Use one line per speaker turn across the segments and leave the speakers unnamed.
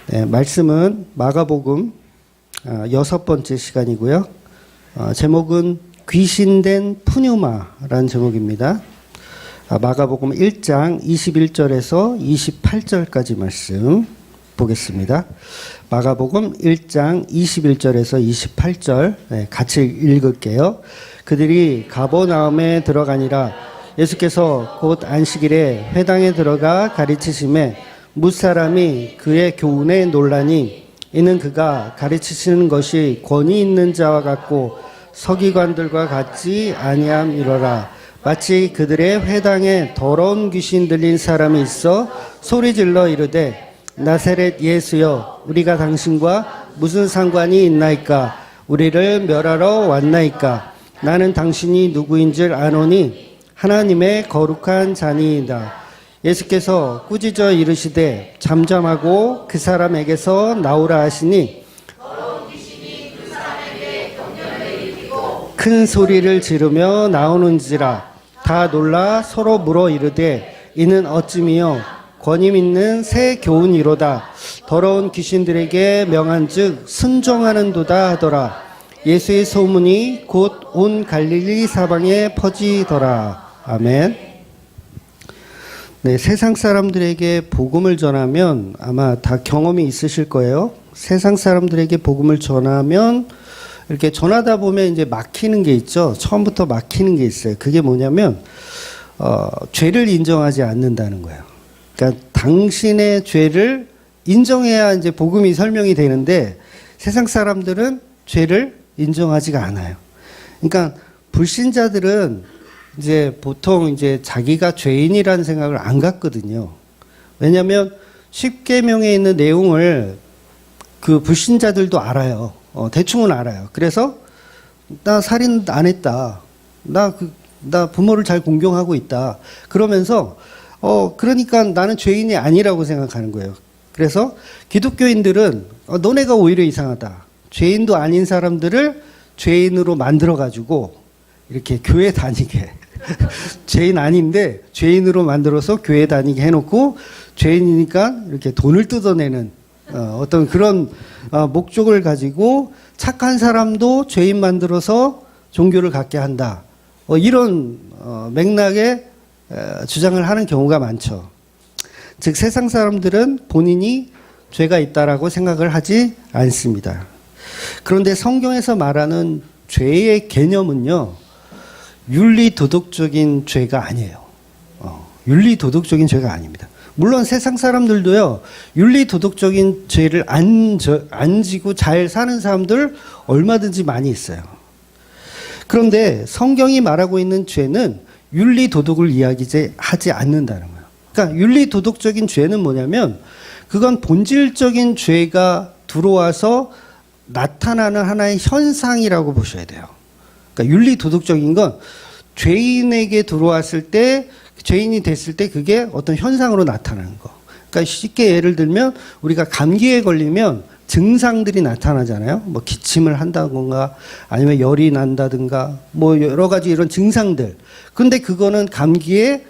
네, 말씀은 마가복음 6번째 시간이고요. 제목은 귀신된 푸뉴마라는 제목입니다. 마가복음 1장 21절에서 28절까지 말씀 보겠습니다. 마가복음 1장 21절에서 28절 같이 읽을게요. 그들이 가버나움에 들어가니라. 예수께서 곧 안식일에 회당에 들어가 가르치심에 무사람이 그의 교훈에 놀라니 이는 그가 가르치시는 것이 권위 있는 자와 같고 서기관들과 같지 아니함이로라. 마치 그들의 회당에 더러운 귀신 들린 사람이 있어 소리질러 이르되 나사렛 예수여 우리가 당신과 무슨 상관이 있나이까? 우리를 멸하러 왔나이까? 나는 당신이 누구인 줄 아노니 하나님의 거룩한 자니이다. 예수께서 꾸짖어 이르시되 잠잠하고 그 사람에게서 나오라 하시니 큰 소리를 지르며 나오는지라. 다 놀라 서로 물어 이르되 이는 어찌미요 권위 있는 새 교훈이로다. 더러운 귀신들에게 명한즉 순종하는도다 하더라. 예수의 소문이 곧 온 갈릴리 사방에 퍼지더라. 아멘. 네, 세상 사람들에게 복음을 전하면 아마 다 경험이 있으실 거예요. 세상 사람들에게 복음을 전하면 이렇게 전하다 보면 이제 막히는 게 있죠. 처음부터 막히는 게 있어요. 그게 뭐냐면 죄를 인정하지 않는다는 거예요. 그러니까 당신의 죄를 인정해야 이제 복음이 설명이 되는데 세상 사람들은 죄를 인정하지가 않아요. 그러니까 불신자들은 이제 보통 이제 자기가 죄인이라는 생각을 안 갖거든요. 왜냐하면 십계명에 있는 내용을 그 불신자들도 알아요. 대충은 알아요. 그래서 나 살인 안 했다. 나 부모를 잘 공경하고 있다. 그러면서 그러니까 나는 죄인이 아니라고 생각하는 거예요. 그래서 기독교인들은 너네가 오히려 이상하다. 죄인도 아닌 사람들을 죄인으로 만들어 가지고 이렇게 교회 다니게 죄인 아닌데 죄인으로 만들어서 교회 다니게 해놓고 죄인이니까 이렇게 돈을 뜯어내는 어떤 그런 목적을 가지고 착한 사람도 죄인 만들어서 종교를 갖게 한다. 이런 맥락의 주장을 하는 경우가 많죠. 즉 세상 사람들은 본인이 죄가 있다라고 생각을 하지 않습니다. 그런데 성경에서 말하는 죄의 개념은요, 윤리 도덕적인 죄가 아니에요. 윤리 도덕적인 죄가 아닙니다. 물론 세상 사람들도요, 윤리 도덕적인 죄를 안 지고 잘 사는 사람들 얼마든지 많이 있어요. 그런데 성경이 말하고 있는 죄는 윤리 도덕을 이야기하지 않는다는 거예요. 그러니까 윤리 도덕적인 죄는 뭐냐면 그건 본질적인 죄가 들어와서 나타나는 하나의 현상이라고 보셔야 돼요. 그러니까 윤리 도덕적인 건 죄인에게 들어왔을 때, 죄인이 됐을 때 그게 어떤 현상으로 나타나는 거. 그러니까 쉽게 예를 들면 우리가 감기에 걸리면 증상들이 나타나잖아요. 뭐 기침을 한다든가 아니면 열이 난다든가 뭐 여러 가지 이런 증상들. 근데 그거는 감기의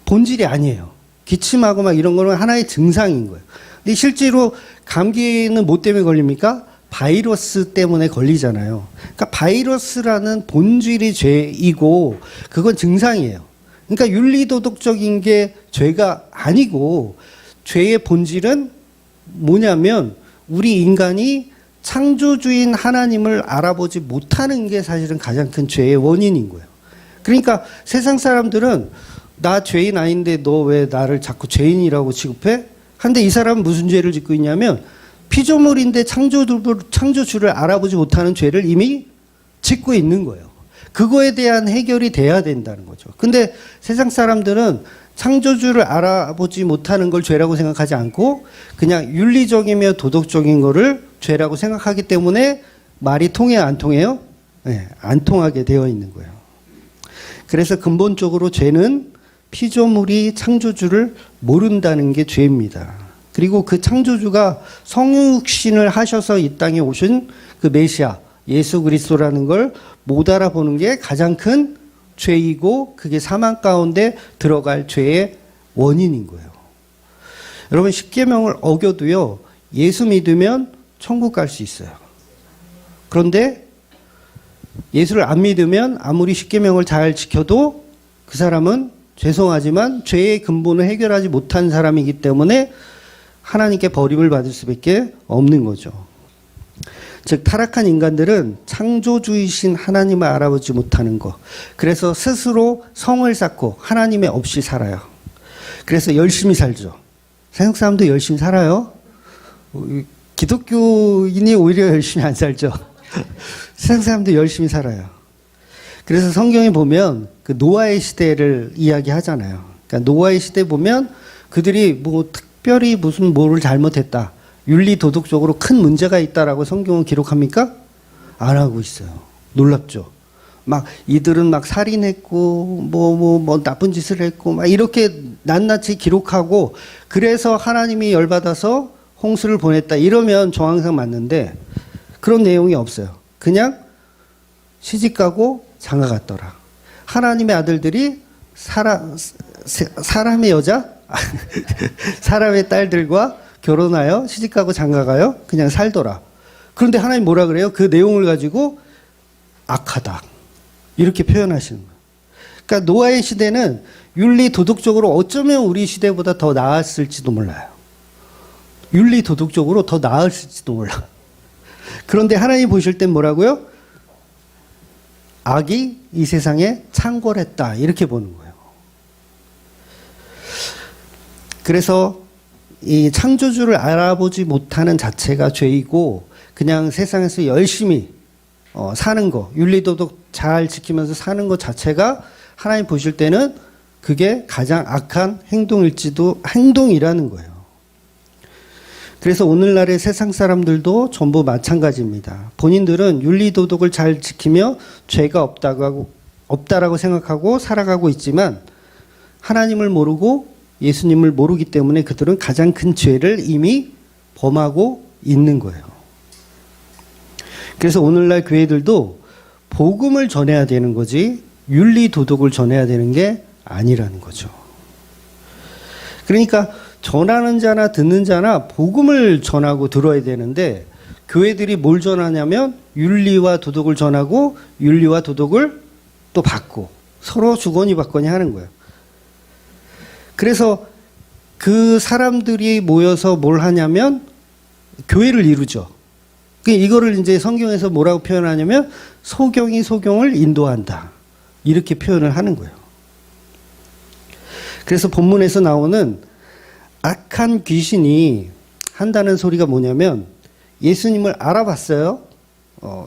본질이 아니에요. 기침하고 막 이런 거는 하나의 증상인 거예요. 근데 실제로 감기는 뭐 때문에 걸립니까? 바이러스 때문에 걸리잖아요. 그러니까 바이러스라는 본질이 죄이고 그건 증상이에요. 그러니까 윤리도덕적인 게 죄가 아니고 죄의 본질은 뭐냐면 우리 인간이 창조주인 하나님을 알아보지 못하는 게 사실은 가장 큰 죄의 원인인 거예요. 그러니까 세상 사람들은 나 죄인 아닌데 너 왜 나를 자꾸 죄인이라고 취급해? 한데 이 사람은 무슨 죄를 짓고 있냐면 피조물인데 창조주를 알아보지 못하는 죄를 이미 짓고 있는 거예요. 그거에 대한 해결이 돼야 된다는 거죠. 근데 세상 사람들은 창조주를 알아보지 못하는 걸 죄라고 생각하지 않고 그냥 윤리적이며 도덕적인 거를 죄라고 생각하기 때문에 말이 통해요, 안 통해요? 네, 안 통하게 되어 있는 거예요. 그래서 근본적으로 죄는 피조물이 창조주를 모른다는 게 죄입니다. 그리고 그 창조주가 성육신을 하셔서 이 땅에 오신 그 메시아 예수 그리스도라는 걸 못 알아보는 게 가장 큰 죄이고 그게 사망 가운데 들어갈 죄의 원인인 거예요. 여러분, 십계명을 어겨도요, 예수 믿으면 천국 갈 수 있어요. 그런데 예수를 안 믿으면 아무리 십계명을 잘 지켜도 그 사람은 죄송하지만 죄의 근본을 해결하지 못한 사람이기 때문에 하나님께 버림을 받을 수밖에 없는 거죠. 즉, 타락한 인간들은 창조주이신 하나님을 알아보지 못하는 것. 그래서 스스로 성을 쌓고 하나님의 없이 살아요. 그래서 열심히 살죠. 세상 사람도 열심히 살아요. 기독교인이 오히려 열심히 안 살죠. 세상 사람도 열심히 살아요. 그래서 성경에 보면 그 노아의 시대를 이야기하잖아요. 그러니까 노아의 시대 보면 그들이 뭐 특별히 무슨 뭐를 잘못했다, 윤리 도덕적으로 큰 문제가 있다라고 성경은 기록합니까? 안 하고 있어요. 놀랍죠. 막 이들은 막 살인했고 뭐 나쁜 짓을 했고 막 이렇게 낱낱이 기록하고, 그래서 하나님이 열받아서 홍수를 보냈다 이러면 정황상 맞는데 그런 내용이 없어요. 그냥 시집가고 장가갔더라. 하나님의 아들들이 사람의 여자 사람의 딸들과 결혼하여 시집가고 장가가요. 그냥 살더라. 그런데 하나님 뭐라 그래요? 그 내용을 가지고 악하다 이렇게 표현하시는 거예요. 그러니까 노아의 시대는 윤리 도덕적으로 어쩌면 우리 시대보다 더 나았을지도 몰라요. 윤리 도덕적으로 더 나았을지도 몰라. 그런데 하나님 보실 땐 뭐라고요? 악이 이 세상에 창궐했다 이렇게 보는 거예요. 그래서 이 창조주를 알아보지 못하는 자체가 죄이고, 그냥 세상에서 열심히 사는 거, 윤리도덕 잘 지키면서 사는 것 자체가 하나님 보실 때는 그게 가장 악한 행동이라는 거예요. 그래서 오늘날의 세상 사람들도 전부 마찬가지입니다. 본인들은 윤리도덕을 잘 지키며 죄가 없다라고 생각하고 살아가고 있지만 하나님을 모르고 예수님을 모르기 때문에 그들은 가장 큰 죄를 이미 범하고 있는 거예요. 그래서 오늘날 교회들도 복음을 전해야 되는 거지 윤리도덕을 전해야 되는 게 아니라는 거죠. 그러니까 전하는 자나 듣는 자나 복음을 전하고 들어야 되는데, 교회들이 뭘 전하냐면 윤리와 도덕을 전하고 윤리와 도덕을 또 받고 서로 주거니 받거니 하는 거예요. 그래서 그 사람들이 모여서 뭘 하냐면 교회를 이루죠. 이거를 이제 성경에서 뭐라고 표현하냐면 소경이 소경을 인도한다 이렇게 표현을 하는 거예요. 그래서 본문에서 나오는 악한 귀신이 한다는 소리가 뭐냐면 예수님을 알아봤어요.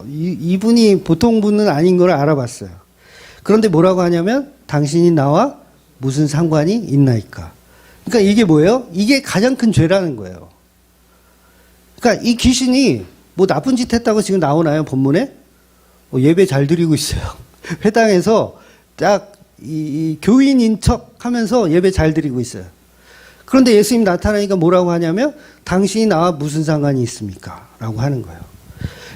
이분이 보통 분은 아닌 걸 알아봤어요. 그런데 뭐라고 하냐면 당신이 나와 무슨 상관이 있나이까. 그러니까 이게 뭐예요? 이게 가장 큰 죄라는 거예요. 그러니까 이 귀신이 뭐 나쁜 짓 했다고 지금 나오나요, 본문에? 예배 잘 드리고 있어요. 회당에서 딱 이 교인인 척 하면서 예배 잘 드리고 있어요. 그런데 예수님 나타나니까 뭐라고 하냐면 당신이 나와 무슨 상관이 있습니까? 라고 하는 거예요.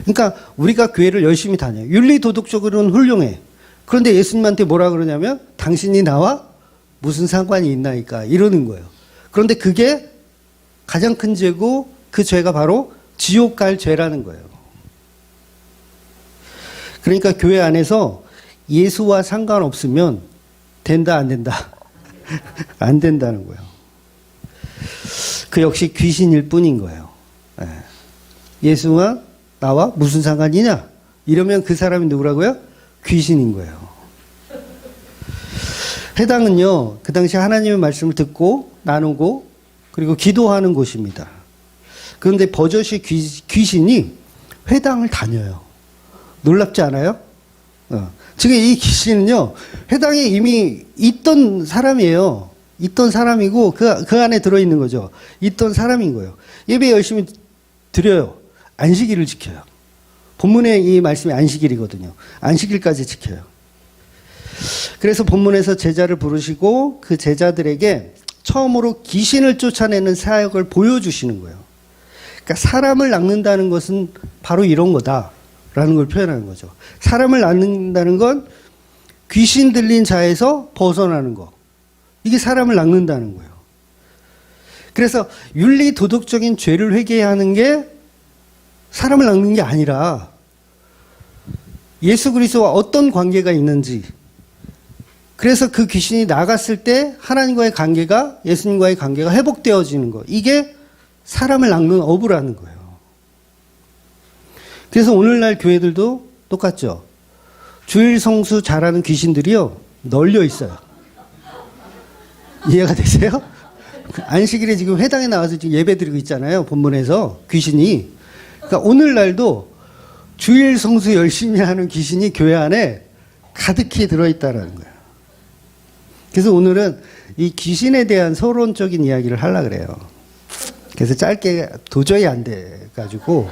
그러니까 우리가 교회를 열심히 다녀요. 윤리도덕적으로는 훌륭해. 그런데 예수님한테 뭐라 그러냐면 당신이 나와 무슨 상관이 있나이까 이러는 거예요. 그런데 그게 가장 큰 죄고 그 죄가 바로 지옥 갈 죄라는 거예요. 그러니까 교회 안에서 예수와 상관없으면 된다 안 된다? 안 된다는 거예요. 그 역시 귀신일 뿐인 거예요. 예수와 나와 무슨 상관이냐? 이러면 그 사람이 누구라고요? 귀신인 거예요. 회당은요, 그 당시 하나님의 말씀을 듣고 나누고 그리고 기도하는 곳입니다. 그런데 버젓이 귀신이 회당을 다녀요. 놀랍지 않아요? 지금 이 귀신은요, 회당에 이미 있던 사람이에요. 있던 사람이고 그 안에 들어있는 거죠. 있던 사람인 거예요. 예배 열심히 드려요. 안식일을 지켜요. 본문의 이 말씀이 안식일이거든요. 안식일까지 지켜요. 그래서 본문에서 제자를 부르시고 그 제자들에게 처음으로 귀신을 쫓아내는 사역을 보여주시는 거예요. 그러니까 사람을 낚는다는 것은 바로 이런 거다라는 걸 표현하는 거죠. 사람을 낚는다는 건 귀신 들린 자에서 벗어나는 거. 이게 사람을 낚는다는 거예요. 그래서 윤리 도덕적인 죄를 회개하는 게 사람을 낚는 게 아니라 예수 그리스도와 어떤 관계가 있는지, 그래서 그 귀신이 나갔을 때 하나님과의 관계가, 예수님과의 관계가 회복되어지는 것, 이게 사람을 낚는 어부라는 거예요. 그래서 오늘날 교회들도 똑같죠. 주일 성수 잘하는 귀신들이요, 널려 있어요. 이해가 되세요? 안식일에 지금 회당에 나와서 지금 예배 드리고 있잖아요. 본문에서 귀신이. 그러니까 오늘날도 주일 성수 열심히 하는 귀신이 교회 안에 가득히 들어있다라는 거예요. 그래서 오늘은 이 귀신에 대한 서론적인 이야기를 하려고 그래요. 그래서 짧게 도저히 안 돼가지고,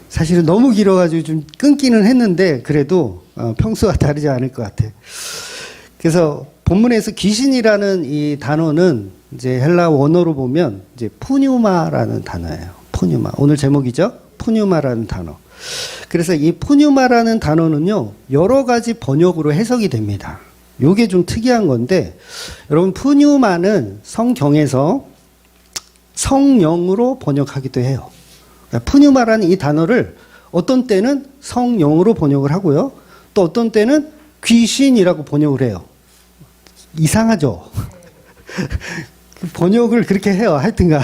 사실은 너무 길어가지고 좀 끊기는 했는데, 그래도 평소와 다르지 않을 것 같아. 그래서 본문에서 귀신이라는 이 단어는 이제 헬라 원어로 보면 이제 푸뉴마라는 단어예요. 푸뉴마. 오늘 제목이죠? 푸뉴마라는 단어. 그래서 이 푸뉴마라는 단어는요, 여러 가지 번역으로 해석이 됩니다. 요게 좀 특이한 건데, 여러분, 푸뉴마는 성경에서 성령으로 번역하기도 해요. 그러니까 푸뉴마라는 이 단어를 어떤 때는 성령으로 번역을 하고요, 또 어떤 때는 귀신이라고 번역을 해요. 이상하죠? 번역을 그렇게 해요. 하여튼간.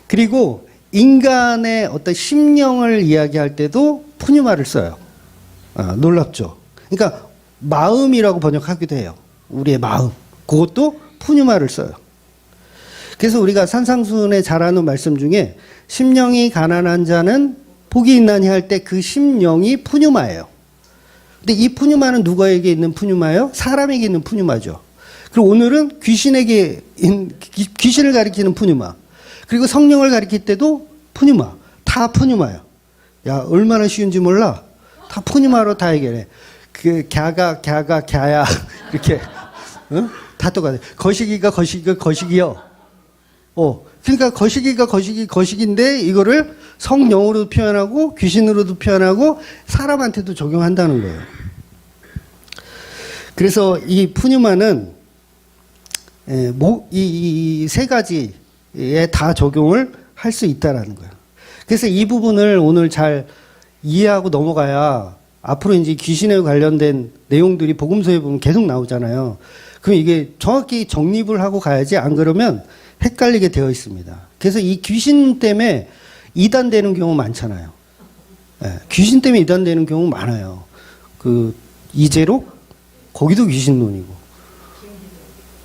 그리고 인간의 어떤 심령을 이야기할 때도 푸뉴마를 써요. 놀랍죠? 그러니까 마음이라고 번역하기도 해요. 우리의 마음. 그것도 푸뉴마를 써요. 그래서 우리가 산상수훈에 잘 아는 말씀 중에 심령이 가난한 자는 복이 있나니 할 때 그 심령이 푸뉴마예요. 근데 이 푸뉴마는 누구에게 있는 푸뉴마예요? 사람에게 있는 푸뉴마죠. 그리고 오늘은 귀신을 가리키는 푸뉴마. 그리고 성령을 가리킬 때도 푸뉴마. 다 푸뉴마예요. 야, 얼마나 쉬운지 몰라? 다 푸뉴마로 다 해결해. 갸야. 이렇게. 어? 다 똑같아요. 거시기요. 그러니까 거시기인데 이거를 성령으로도 표현하고 귀신으로도 표현하고 사람한테도 적용한다는 거예요. 그래서 이 푸뉴마는 이 세 가지에 다 적용을 할 수 있다라는 거예요. 그래서 이 부분을 오늘 잘 이해하고 넘어가야 앞으로 이제 귀신에 관련된 내용들이 복음서에 보면 계속 나오잖아요. 그럼 이게 정확히 정립을 하고 가야지, 안 그러면 헷갈리게 되어 있습니다. 그래서 이 귀신 때문에 이단되는 경우 많잖아요. 귀신 때문에 이단되는 경우 많아요. 그 이재록 거기도 귀신론이고,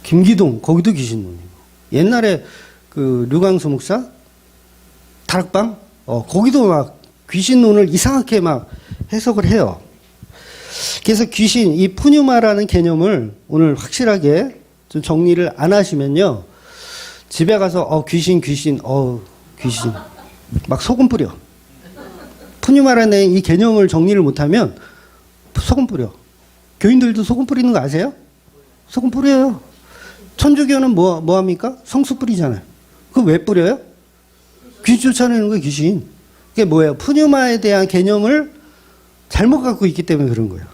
김기동 거기도 귀신론이고, 옛날에 그 류광수 목사 다락방 거기도 막 귀신론을 이상하게 막 해석을 해요. 그래서 귀신, 이 푸뉴마라는 개념을 오늘 확실하게 좀 정리를 안 하시면요, 집에 가서 귀신 막 소금 뿌려. 푸뉴마라는 이 개념을 정리를 못하면 소금 뿌려. 교인들도 소금 뿌리는 거 아세요? 소금 뿌려요. 천주교는 뭐 합니까? 성수 뿌리잖아요. 그거 왜 뿌려요? 귀신 쫓아내는 거예요, 귀신. 그게 뭐예요? 푸뉴마에 대한 개념을 잘못 갖고 있기 때문에 그런 거예요.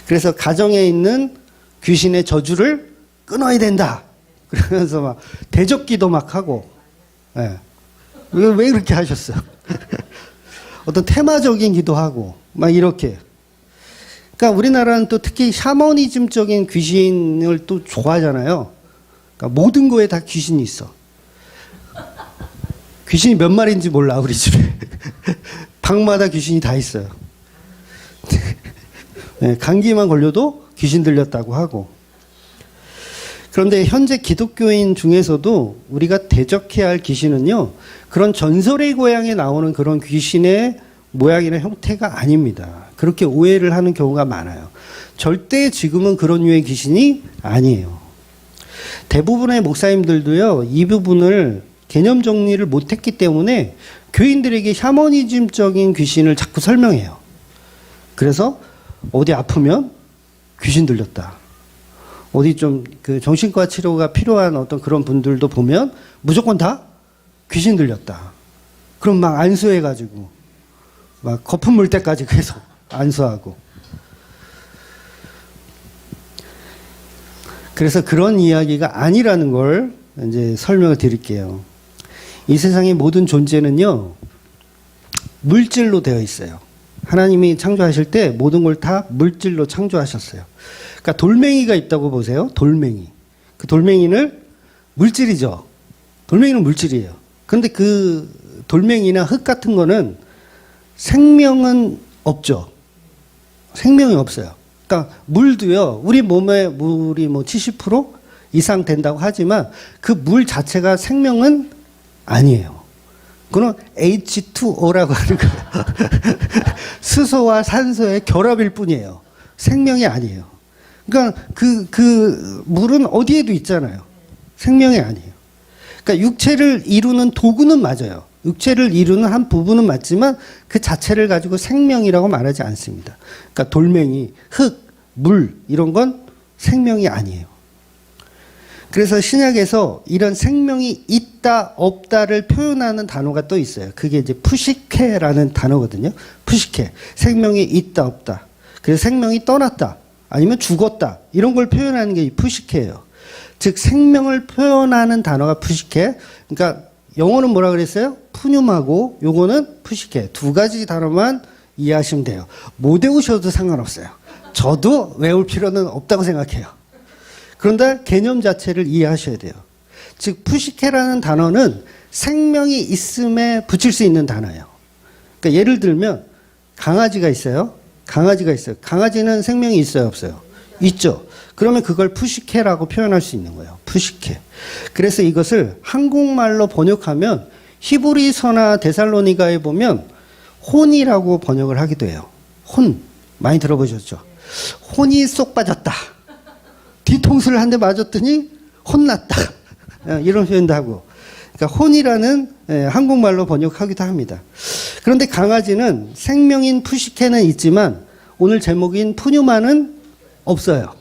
그래서 가정에 있는 귀신의 저주를 끊어야 된다. 그러면서 막 대적기도 막 하고, 왜 그렇게 하셨어요? 어떤 테마적인 기도하고 막 이렇게. 그러니까 우리나라는 또 특히 샤머니즘적인 귀신을 또 좋아하잖아요. 그러니까 모든 거에 다 귀신이 있어. 귀신이 몇 마리인지 몰라, 우리 집에. 방마다 귀신이 다 있어요. 감기만 걸려도 귀신 들렸다고 하고. 그런데 현재 기독교인 중에서도 우리가 대적해야 할 귀신은요, 그런 전설의 고향에 나오는 그런 귀신의 모양이나 형태가 아닙니다. 그렇게 오해를 하는 경우가 많아요. 절대 지금은 그런 류의 귀신이 아니에요. 대부분의 목사님들도요, 이 부분을 개념 정리를 못했기 때문에 교인들에게 샤머니즘적인 귀신을 자꾸 설명해요. 그래서 어디 아프면 귀신 들렸다. 어디 좀 그 정신과 치료가 필요한 어떤 그런 분들도 보면 무조건 다 귀신 들렸다. 그럼 막 안수해가지고 막 거품 물 때까지 계속 안수하고. 그래서 그런 이야기가 아니라는 걸 이제 설명을 드릴게요. 이 세상의 모든 존재는요, 물질로 되어 있어요. 하나님이 창조하실 때 모든 걸 다 물질로 창조하셨어요. 그러니까 돌멩이가 있다고 보세요. 돌멩이. 그 돌멩이는 물질이죠. 돌멩이는 물질이에요. 그런데 그 돌멩이나 흙 같은 거는 생명은 없죠. 생명이 없어요. 그러니까 물도요, 우리 몸에 물이 뭐 70% 이상 된다고 하지만 그 물 자체가 생명은 아니에요. 그건 H2O라고 하는 거예요. 수소와 산소의 결합일 뿐이에요. 생명이 아니에요. 그러니까 그 물은 어디에도 있잖아요. 생명이 아니에요. 그러니까 육체를 이루는 도구는 맞아요. 육체를 이루는 한 부분은 맞지만 그 자체를 가지고 생명이라고 말하지 않습니다. 그러니까 돌멩이, 흙, 물 이런 건 생명이 아니에요. 그래서 신약에서 이런 생명이 있다 없다를 표현하는 단어가 또 있어요. 그게 이제 푸시케라는 단어거든요. 푸시케. 생명이 있다 없다. 그래서 생명이 떠났다 아니면 죽었다 이런 걸 표현하는 게 이 푸시케예요. 즉 생명을 표현하는 단어가 푸시케. 그러니까 영어는 뭐라 그랬어요? 푸뇰하고 요거는 푸시케. 두 가지 단어만 이해하시면 돼요. 못 외우셔도 상관없어요. 저도 외울 필요는 없다고 생각해요. 그런데 개념 자체를 이해하셔야 돼요. 즉 푸시케라는 단어는 생명이 있음에 붙일 수 있는 단어예요. 그러니까 예를 들면 강아지가 있어요. 강아지가 있어요. 강아지는 생명이 있어요, 없어요? 있죠. 그러면 그걸 푸시케라고 표현할 수 있는 거예요. 푸시케. 그래서 이것을 한국말로 번역하면 히브리서나 데살로니가에 보면 혼이라고 번역을 하기도 해요. 혼. 많이 들어보셨죠? 혼이 쏙 빠졌다. 뒤통수를 한 대 맞았더니 혼났다. 이런 표현도 하고. 그러니까 혼이라는 한국말로 번역하기도 합니다. 그런데 강아지는 생명인 푸시케는 있지만 오늘 제목인 푸뉴마는 없어요.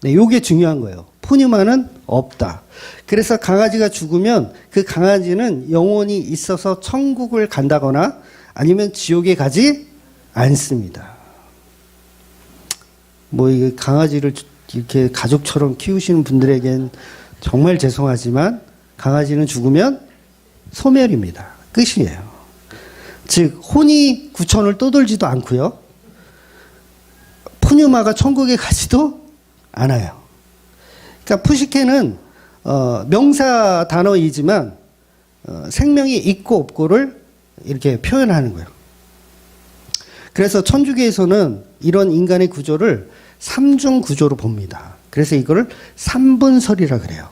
네, 요게 중요한 거예요. 푸뉴마는 없다. 그래서 강아지가 죽으면 그 강아지는 영혼이 있어서 천국을 간다거나 아니면 지옥에 가지 않습니다. 뭐 이 강아지를 이렇게 가족처럼 키우시는 분들에겐 정말 죄송하지만 강아지는 죽으면 소멸입니다. 끝이에요. 즉 혼이 구천을 떠돌지도 않고요. 푸뉴마가 천국에 가지도 않아요. 그러니까 푸시케는 명사 단어이지만 생명이 있고 없고를 이렇게 표현하는 거예요. 그래서 천주교에서는 이런 인간의 구조를 삼중 구조로 봅니다. 그래서 이거를 삼분설이라 그래요.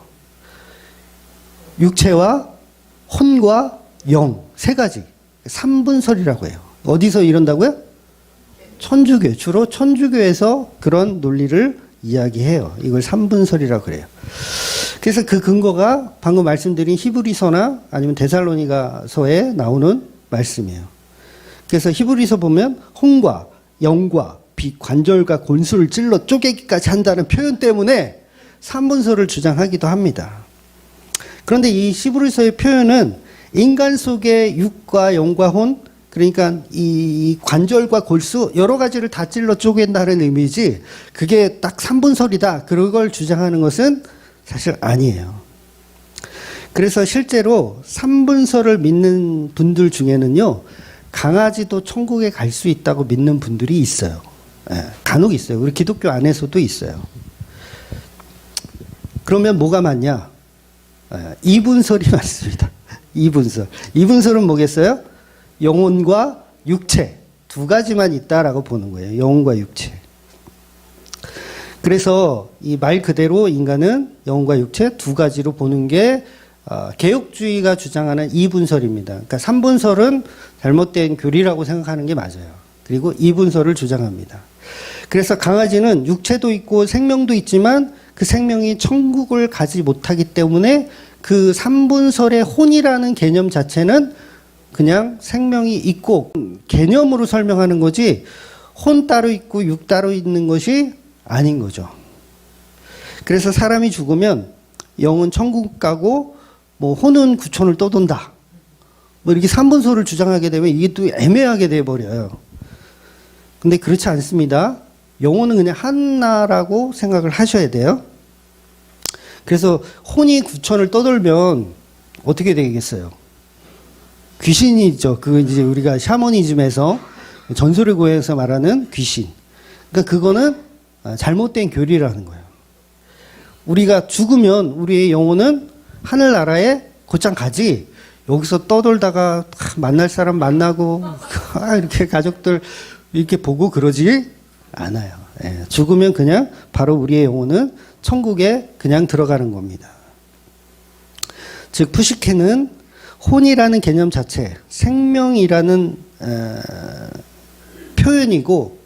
육체와 혼과 영 세 가지 삼분설이라고 해요. 어디서 이런다고요? 천주교. 주로 천주교에서 그런 논리를 이야기해요. 이걸 삼분설이라고 그래요. 그래서 그 근거가 방금 말씀드린 히브리서나 아니면 데살로니가서에 나오는 말씀이에요. 그래서 히브리서 보면 혼과 영과 빛, 관절과 골수를 찔러 쪼개기까지 한다는 표현 때문에 삼분설을 주장하기도 합니다. 그런데 이 히브리서의 표현은 인간 속의 육과 영과 혼, 그러니까 이 관절과 골수 여러 가지를 다 찔러 쪼갠다는 의미지 그게 딱 삼분설이다 그걸 주장하는 것은 사실 아니에요. 그래서 실제로 삼분설을 믿는 분들 중에는요, 강아지도 천국에 갈 수 있다고 믿는 분들이 있어요. 간혹 있어요. 우리 기독교 안에서도 있어요. 그러면 뭐가 맞냐? 이분설이 맞습니다. 이분설. 이분설은 뭐겠어요? 영혼과 육체 두 가지만 있다라고 보는 거예요. 영혼과 육체. 그래서 이 말 그대로 인간은 영혼과 육체 두 가지로 보는 게 개혁주의가 주장하는 이분설입니다. 그러니까 삼분설은 잘못된 교리라고 생각하는 게 맞아요. 그리고 이분설을 주장합니다. 그래서 강아지는 육체도 있고 생명도 있지만 그 생명이 천국을 가지 못하기 때문에 그 삼분설의 혼이라는 개념 자체는 그냥 생명이 있고 개념으로 설명하는 거지 혼 따로 있고 육 따로 있는 것이 아닌 거죠. 그래서 사람이 죽으면 영은 천국 가고 뭐 혼은 구천을 떠돈다. 뭐 이렇게 삼분설을 주장하게 되면 이게 또 애매하게 돼버려요. 근데 그렇지 않습니다. 영혼은 그냥 하나라고 생각을 하셔야 돼요. 그래서 혼이 구천을 떠돌면 어떻게 되겠어요? 귀신이죠. 그 이제 우리가 샤머니즘에서 전설의 고해에서 말하는 귀신. 그러니까 그거는 잘못된 교리라는 거예요. 우리가 죽으면 우리의 영혼은 하늘나라에 곧장 가지, 여기서 떠돌다가 만날 사람 만나고 이렇게 가족들 이렇게 보고 그러지 않아요. 예, 죽으면 그냥 바로 우리의 영혼은 천국에 그냥 들어가는 겁니다. 즉 푸시케는 혼이라는 개념 자체, 생명이라는 표현이고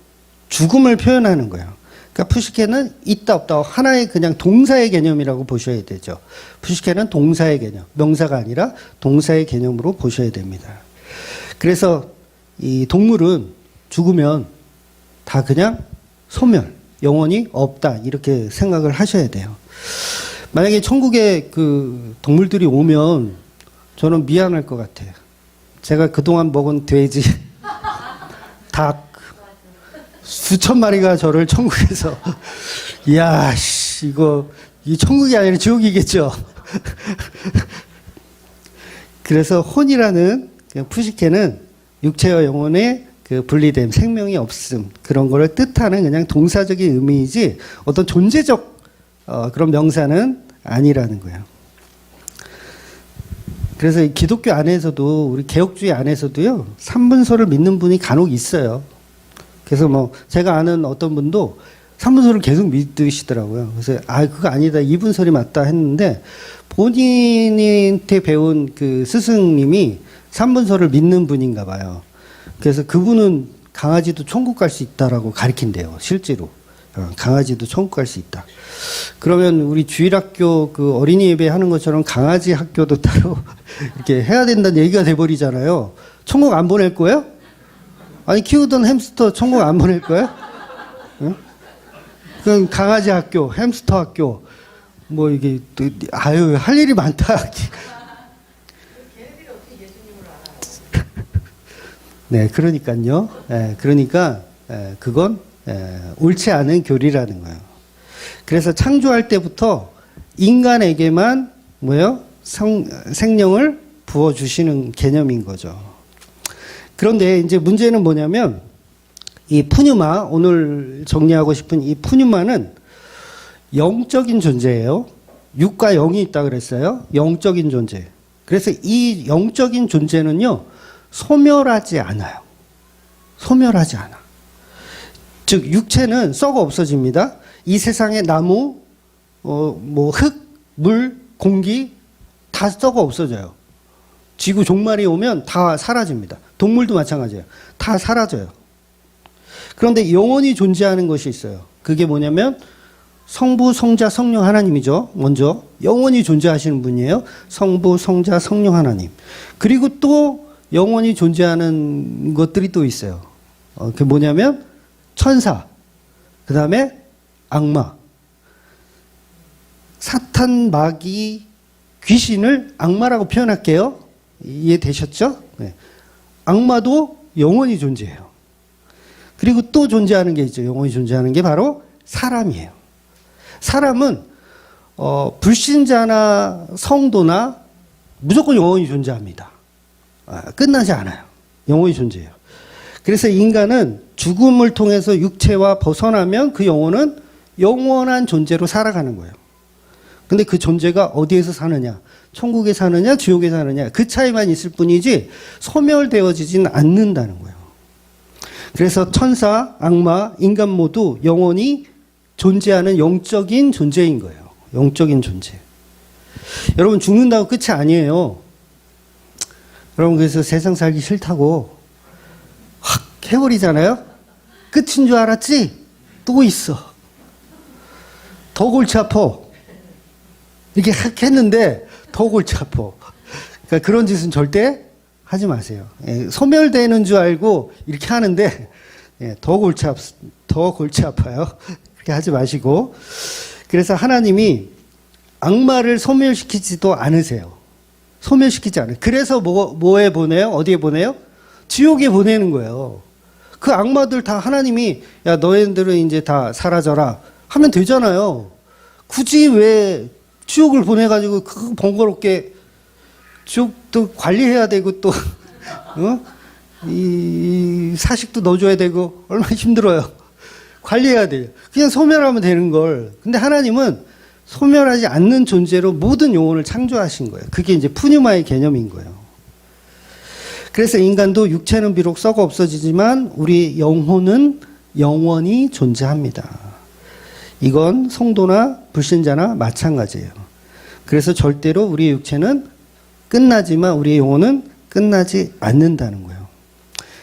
죽음을 표현하는 거예요. 그러니까 푸시케는 있다 없다 하나의 그냥 동사의 개념이라고 보셔야 되죠. 푸시케는 동사의 개념, 명사가 아니라 동사의 개념으로 보셔야 됩니다. 그래서 이 동물은 죽으면 다 그냥 소멸, 영혼이 없다 이렇게 생각을 하셔야 돼요. 만약에 천국에 그 동물들이 오면 저는 미안할 것 같아요. 제가 그동안 먹은 돼지, 닭 수천 마리가 저를 천국에서 이야 이거 이 천국이 아니라 지옥이겠죠. 그래서 혼이라는 푸시케는 육체와 영혼의 그 분리됨, 생명이 없음 그런 거를 뜻하는 그냥 동사적인 의미이지 어떤 존재적 그런 명사는 아니라는 거예요. 그래서 기독교 안에서도 우리 개혁주의 안에서도요 삼분서를 믿는 분이 간혹 있어요. 그래서 뭐 제가 아는 어떤 분도 삼분서를 계속 믿으시더라고요. 그래서 그거 아니다 이분설이 맞다 했는데 본인한테 배운 그 스승님이 삼분서를 믿는 분인가 봐요. 그래서 그분은 강아지도 천국 갈 수 있다라고 가르친대요. 실제로 강아지도 천국 갈 수 있다. 그러면 우리 주일학교 그 어린이 예배 하는 것처럼 강아지 학교도 따로 이렇게 해야 된다는 얘기가 돼버리잖아요. 천국 안 보낼 거예요? 아니 키우던 햄스터 천국 안 보낼 거예요? 응? 그럼 강아지 학교, 햄스터 학교 뭐 이게 할 일이 많다. 네, 그러니까요. 그러니까 그건 옳지 않은 교리라는 거예요. 그래서 창조할 때부터 인간에게만 뭐예요? 생명을 부어 주시는 개념인 거죠. 그런데 이제 문제는 뭐냐면 이 푸뉴마, 오늘 정리하고 싶은 이 푸뉴마는 영적인 존재예요. 육과 영이 있다 그랬어요. 영적인 존재. 그래서 이 영적인 존재는요. 소멸하지 않아요. 소멸하지 않아. 즉 육체는 썩어 없어집니다. 이 세상의 나무, 뭐 흙, 물, 공기 다 썩어 없어져요. 지구 종말이 오면 다 사라집니다. 동물도 마찬가지예요. 다 사라져요. 그런데 영원히 존재하는 것이 있어요. 그게 뭐냐면 성부, 성자, 성령 하나님이죠. 먼저 영원히 존재하시는 분이에요. 성부, 성자, 성령 하나님. 그리고 또 영원히 존재하는 것들이 또 있어요. 그게 뭐냐면 천사, 그 다음에 악마, 사탄, 마귀, 귀신을 악마라고 표현할게요. 이해되셨죠? 네. 악마도 영원히 존재해요. 그리고 또 존재하는 게 있죠. 영원히 존재하는 게 바로 사람이에요. 사람은 불신자나 성도나 무조건 영원히 존재합니다. 끝나지 않아요. 영원히 존재해요. 그래서 인간은 죽음을 통해서 육체와 벗어나면 그 영혼은 영원한 존재로 살아가는 거예요. 근데 그 존재가 어디에서 사느냐, 천국에 사느냐, 지옥에 사느냐, 그 차이만 있을 뿐이지 소멸되어지진 않는다는 거예요. 그래서 천사, 악마, 인간 모두 영원히 존재하는 영적인 존재인 거예요. 영적인 존재. 여러분 죽는다고 끝이 아니에요. 여러분 그래서 세상 살기 싫다고 확 해버리잖아요. 끝인 줄 알았지? 또 있어. 더 골치 아파. 이렇게 확 했는데 더 골치 아파. 그러니까 그런 짓은 절대 하지 마세요. 소멸되는 줄 알고 이렇게 하는데 더 골치 아파요. 그렇게 하지 마시고. 그래서 하나님이 악마를 소멸시키지도 않으세요. 소멸시키지 않아요. 그래서 뭐에 보내요? 어디에 보내요? 지옥에 보내는 거예요. 그 악마들 다 하나님이 너희들은 이제 다 사라져라 하면 되잖아요. 굳이 왜 지옥을 보내가지고 그 번거롭게 지옥도 관리해야 되고 또 이 사식도 넣어줘야 되고 얼마나 힘들어요. 관리해야 돼요. 그냥 소멸하면 되는 걸. 근데 하나님은 소멸하지 않는 존재로 모든 영혼을 창조하신 거예요. 그게 이제 푸뉴마의 개념인 거예요. 그래서 인간도 육체는 비록 썩어 없어지지만 우리 영혼은 영원히 존재합니다. 이건 성도나 불신자나 마찬가지예요. 그래서 절대로 우리 육체는 끝나지만 우리의 영혼은 끝나지 않는다는 거예요.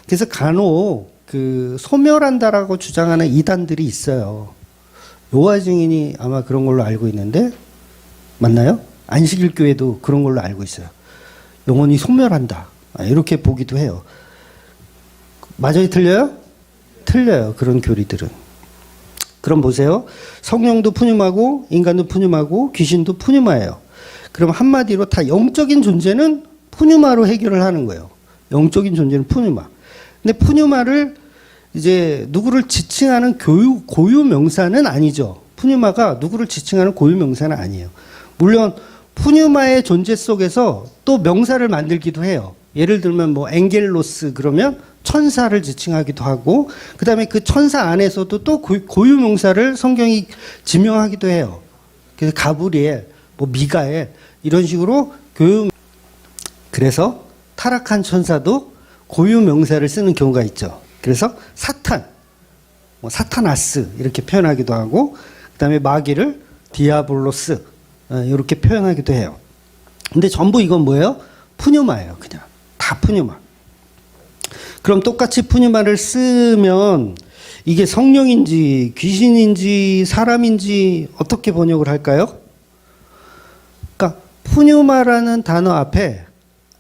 그래서 간혹 그 소멸한다라고 주장하는 이단들이 있어요. 요한 증인이 아마 그런 걸로 알고 있는데 맞나요? 안식일 교회도 그런 걸로 알고 있어요. 영혼이 소멸한다. 이렇게 보기도 해요. 맞아요? 틀려요? 틀려요. 그런 교리들은. 그럼 보세요. 성령도 푸념하고 인간도 푸념하고 귀신도 푸념하예요. 그럼 한마디로 다 영적인 존재는 푸뉴마로 해결을 하는 거예요. 영적인 존재는 푸뉴마. 근데 푸뉴마를 이제 누구를 지칭하는 고유 명사는 아니죠. 푸뉴마가 누구를 지칭하는 고유 명사는 아니에요. 물론 푸뉴마의 존재 속에서 또 명사를 만들기도 해요. 예를 들면 뭐 엥겔로스 그러면 천사를 지칭하기도 하고 그다음에 그 천사 안에서도 또 고유 명사를 성경이 지명하기도 해요. 그래서 가브리엘, 뭐 미가엘 이런 식으로 그래서 타락한 천사도 고유 명사를 쓰는 경우가 있죠. 그래서 사탄, 뭐 사타나스 이렇게 표현하기도 하고 그다음에 마귀를 디아볼로스 이렇게 표현하기도 해요. 근데 전부 이건 뭐예요? 푸뉴마예요. 그냥 다 푸뉴마. 그럼 똑같이 푸뉴마를 쓰면 이게 성령인지 귀신인지 사람인지 어떻게 번역을 할까요? 그러니까 푸뉴마라는 단어 앞에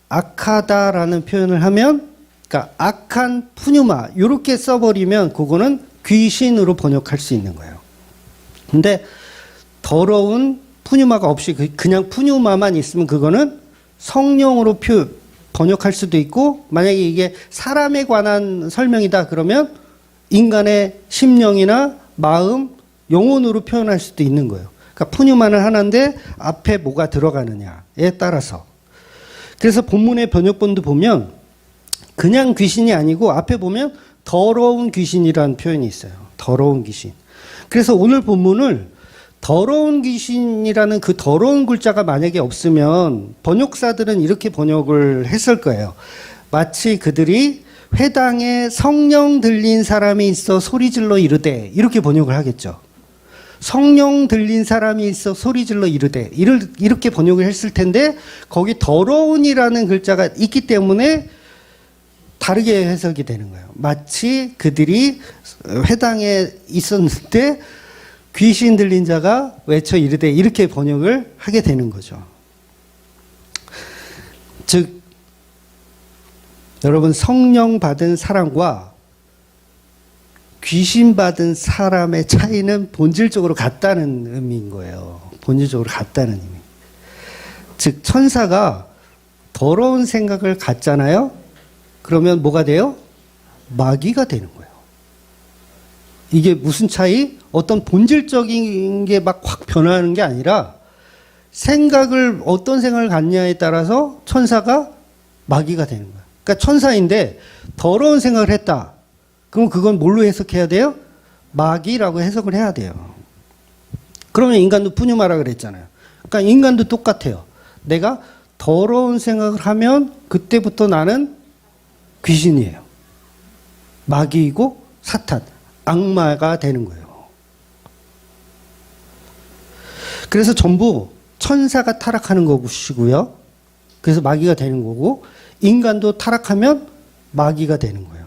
악하다라는 표현을 하면 그러니까 악한 푸뉴마 이렇게 써버리면 그거는 귀신으로 번역할 수 있는 거예요. 근데 더러운 푸뉴마가 없이 그냥 푸뉴마만 있으면 그거는 성령으로 번역할 수도 있고 만약에 이게 사람에 관한 설명이다 그러면 인간의 심령이나 마음, 영혼으로 표현할 수도 있는 거예요. 그러니까 푸뉴마는 하나인데 앞에 뭐가 들어가느냐에 따라서. 그래서 본문의 번역본도 보면 그냥 귀신이 아니고 앞에 보면 더러운 귀신이라는 표현이 있어요. 더러운 귀신. 그래서 오늘 본문을 더러운 귀신이라는 그 더러운 글자가 만약에 없으면 번역사들은 이렇게 번역을 했을 거예요. 마치 그들이 회당에 성령 들린 사람이 있어 소리질러 이르되 이렇게 번역을 하겠죠. 성령 들린 사람이 있어 소리질러 이르되 이렇게 번역을 했을 텐데 거기 더러운이라는 글자가 있기 때문에 다르게 해석이 되는 거예요. 마치 그들이 회당에 있었는데 귀신 들린 자가 외쳐 이르되 이렇게 번역을 하게 되는 거죠. 즉 여러분 성령 받은 사람과 귀신 받은 사람의 차이는 본질적으로 같다는 의미인 거예요. 본질적으로 같다는 의미. 즉 천사가 더러운 생각을 갖잖아요. 그러면 뭐가 돼요? 마귀가 되는 거예요. 이게 무슨 차이? 어떤 본질적인 게 막 확 변하는 게 아니라 어떤 생각을 갖냐에 따라서 천사가 마귀가 되는 거예요. 그러니까 천사인데 더러운 생각을 했다. 그럼 그건 뭘로 해석해야 돼요? 마귀라고 해석을 해야 돼요. 그러면 인간도 푸뉴마라 그랬잖아요. 그러니까 인간도 똑같아요. 내가 더러운 생각을 하면 그때부터 나는 귀신이에요. 마귀이고 사탄, 악마가 되는 거예요. 그래서 전부 천사가 타락하는 것이고요. 그래서 마귀가 되는 거고 인간도 타락하면 마귀가 되는 거예요.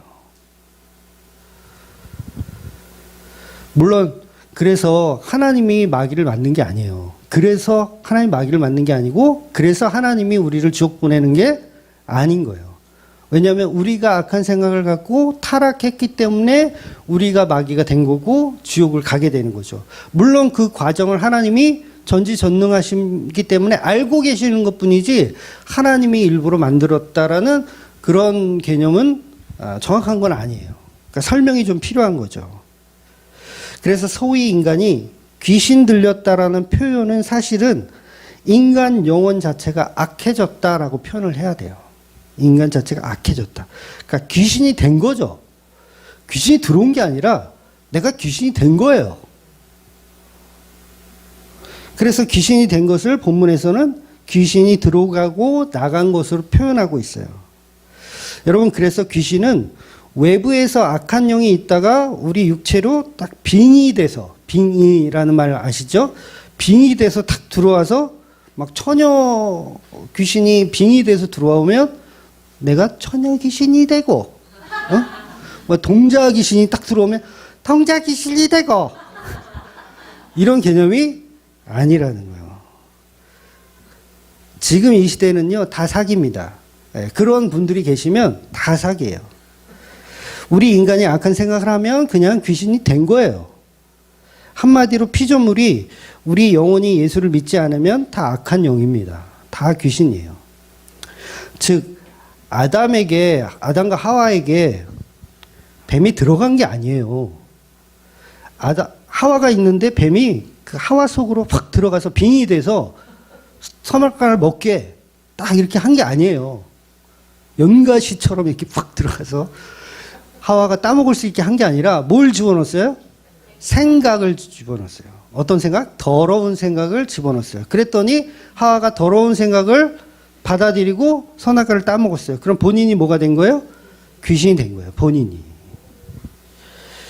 물론 그래서 하나님이 마귀를 만든 게 아니에요. 그래서 하나님이 마귀를 만든 게 아니고 그래서 하나님이 우리를 지옥 보내는 게 아닌 거예요. 왜냐하면 우리가 악한 생각을 갖고 타락했기 때문에 우리가 마귀가 된 거고 지옥을 가게 되는 거죠. 물론 그 과정을 하나님이 전지전능하시기 때문에 알고 계시는 것뿐이지 하나님이 일부러 만들었다라는 그런 개념은 정확한 건 아니에요. 그러니까 설명이 좀 필요한 거죠. 그래서 소위 인간이 귀신 들렸다라는 표현은 사실은 인간 영혼 자체가 악해졌다라고 표현을 해야 돼요. 인간 자체가 악해졌다. 그러니까 귀신이 된 거죠. 귀신이 들어온 게 아니라 내가 귀신이 된 거예요. 그래서 귀신이 된 것을 본문에서는 귀신이 들어가고 나간 것으로 표현하고 있어요. 여러분, 그래서 귀신은 외부에서 악한 영이 있다가 우리 육체로 딱 빙의 돼서, 빙의라는 말 아시죠? 빙의 돼서 탁 들어와서 막 처녀 귀신이 빙의 돼서 들어오면 내가 처녀 귀신이 되고, 뭐 동자 귀신이 딱 들어오면 동자 귀신이 되고, 이런 개념이 아니라는 거예요. 지금 이 시대는요, 다 사기입니다. 그런 분들이 계시면 다 사기예요. 우리 인간이 악한 생각을 하면 그냥 귀신이 된 거예요. 한마디로 피조물이 우리 영혼이 예수를 믿지 않으면 다 악한 영입니다. 다 귀신이에요. 즉, 아담과 하와에게 뱀이 들어간 게 아니에요. 하와가 있는데 뱀이 그 하와 속으로 확 들어가서 빙이 돼서 선악과를 먹게 딱 이렇게 한 게 아니에요. 연가시처럼 이렇게 확 들어가서 하와가 따먹을 수 있게 한 게 아니라 뭘 집어넣었어요? 생각을 집어넣었어요. 어떤 생각? 더러운 생각을 집어넣었어요. 그랬더니 하와가 더러운 생각을 받아들이고 선악과를 따먹었어요. 그럼 본인이 뭐가 된 거예요? 귀신이 된 거예요. 본인이.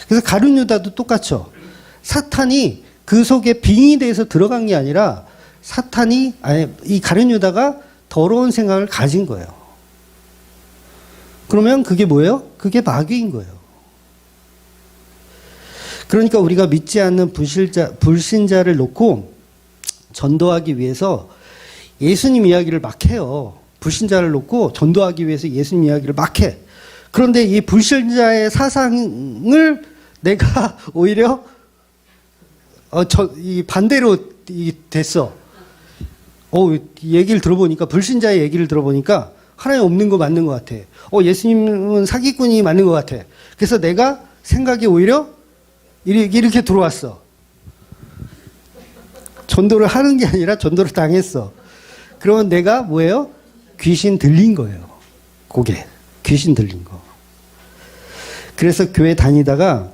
그래서 가룟 유다도 똑같죠. 사탄이 그 속에 빙이 돼서 들어간 게 아니라 이 가룟 유다가 더러운 생각을 가진 거예요. 그러면 그게 뭐예요? 그게 마귀인 거예요. 그러니까 우리가 믿지 않는 불신자를 놓고 전도하기 위해서 예수님 이야기를 막 해요. 불신자를 놓고 전도하기 위해서 예수님 이야기를 막 해. 그런데 이 불신자의 사상을 내가 오히려 이 반대로 됐어. 얘기를 들어보니까, 불신자의 얘기를 들어보니까 하나님 없는 거 맞는 것 같아. 예수님은 사기꾼이 맞는 것 같아. 그래서 내가 생각이 오히려 이렇게 들어왔어. 전도를 하는 게 아니라 전도를 당했어. 그러면 내가 뭐예요? 귀신 들린 거예요. 그게 귀신 들린 거. 그래서 교회 다니다가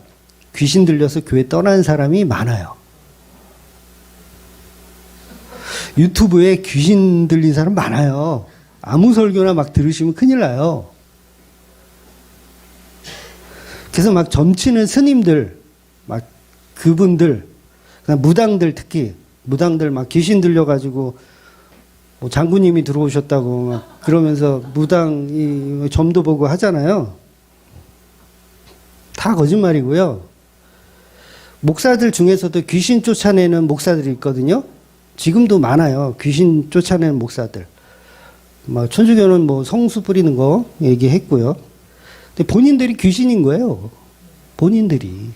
귀신 들려서 교회 떠난 사람이 많아요. 유튜브에 귀신 들린 사람 많아요. 아무 설교나 막 들으시면 큰일 나요. 그래서 막 점치는 스님들, 막 그분들, 그냥 무당들, 특히 무당들 막 귀신 들려가지고 뭐 장군님이 들어오셨다고 막 그러면서 무당이 점도 보고 하잖아요. 다 거짓말이고요. 목사들 중에서도 귀신 쫓아내는 목사들이 있거든요. 지금도 많아요. 귀신 쫓아내는 목사들. 천주교는 뭐 성수 뿌리는 거 얘기했고요. 근데 본인들이 귀신인 거예요. 본인들이.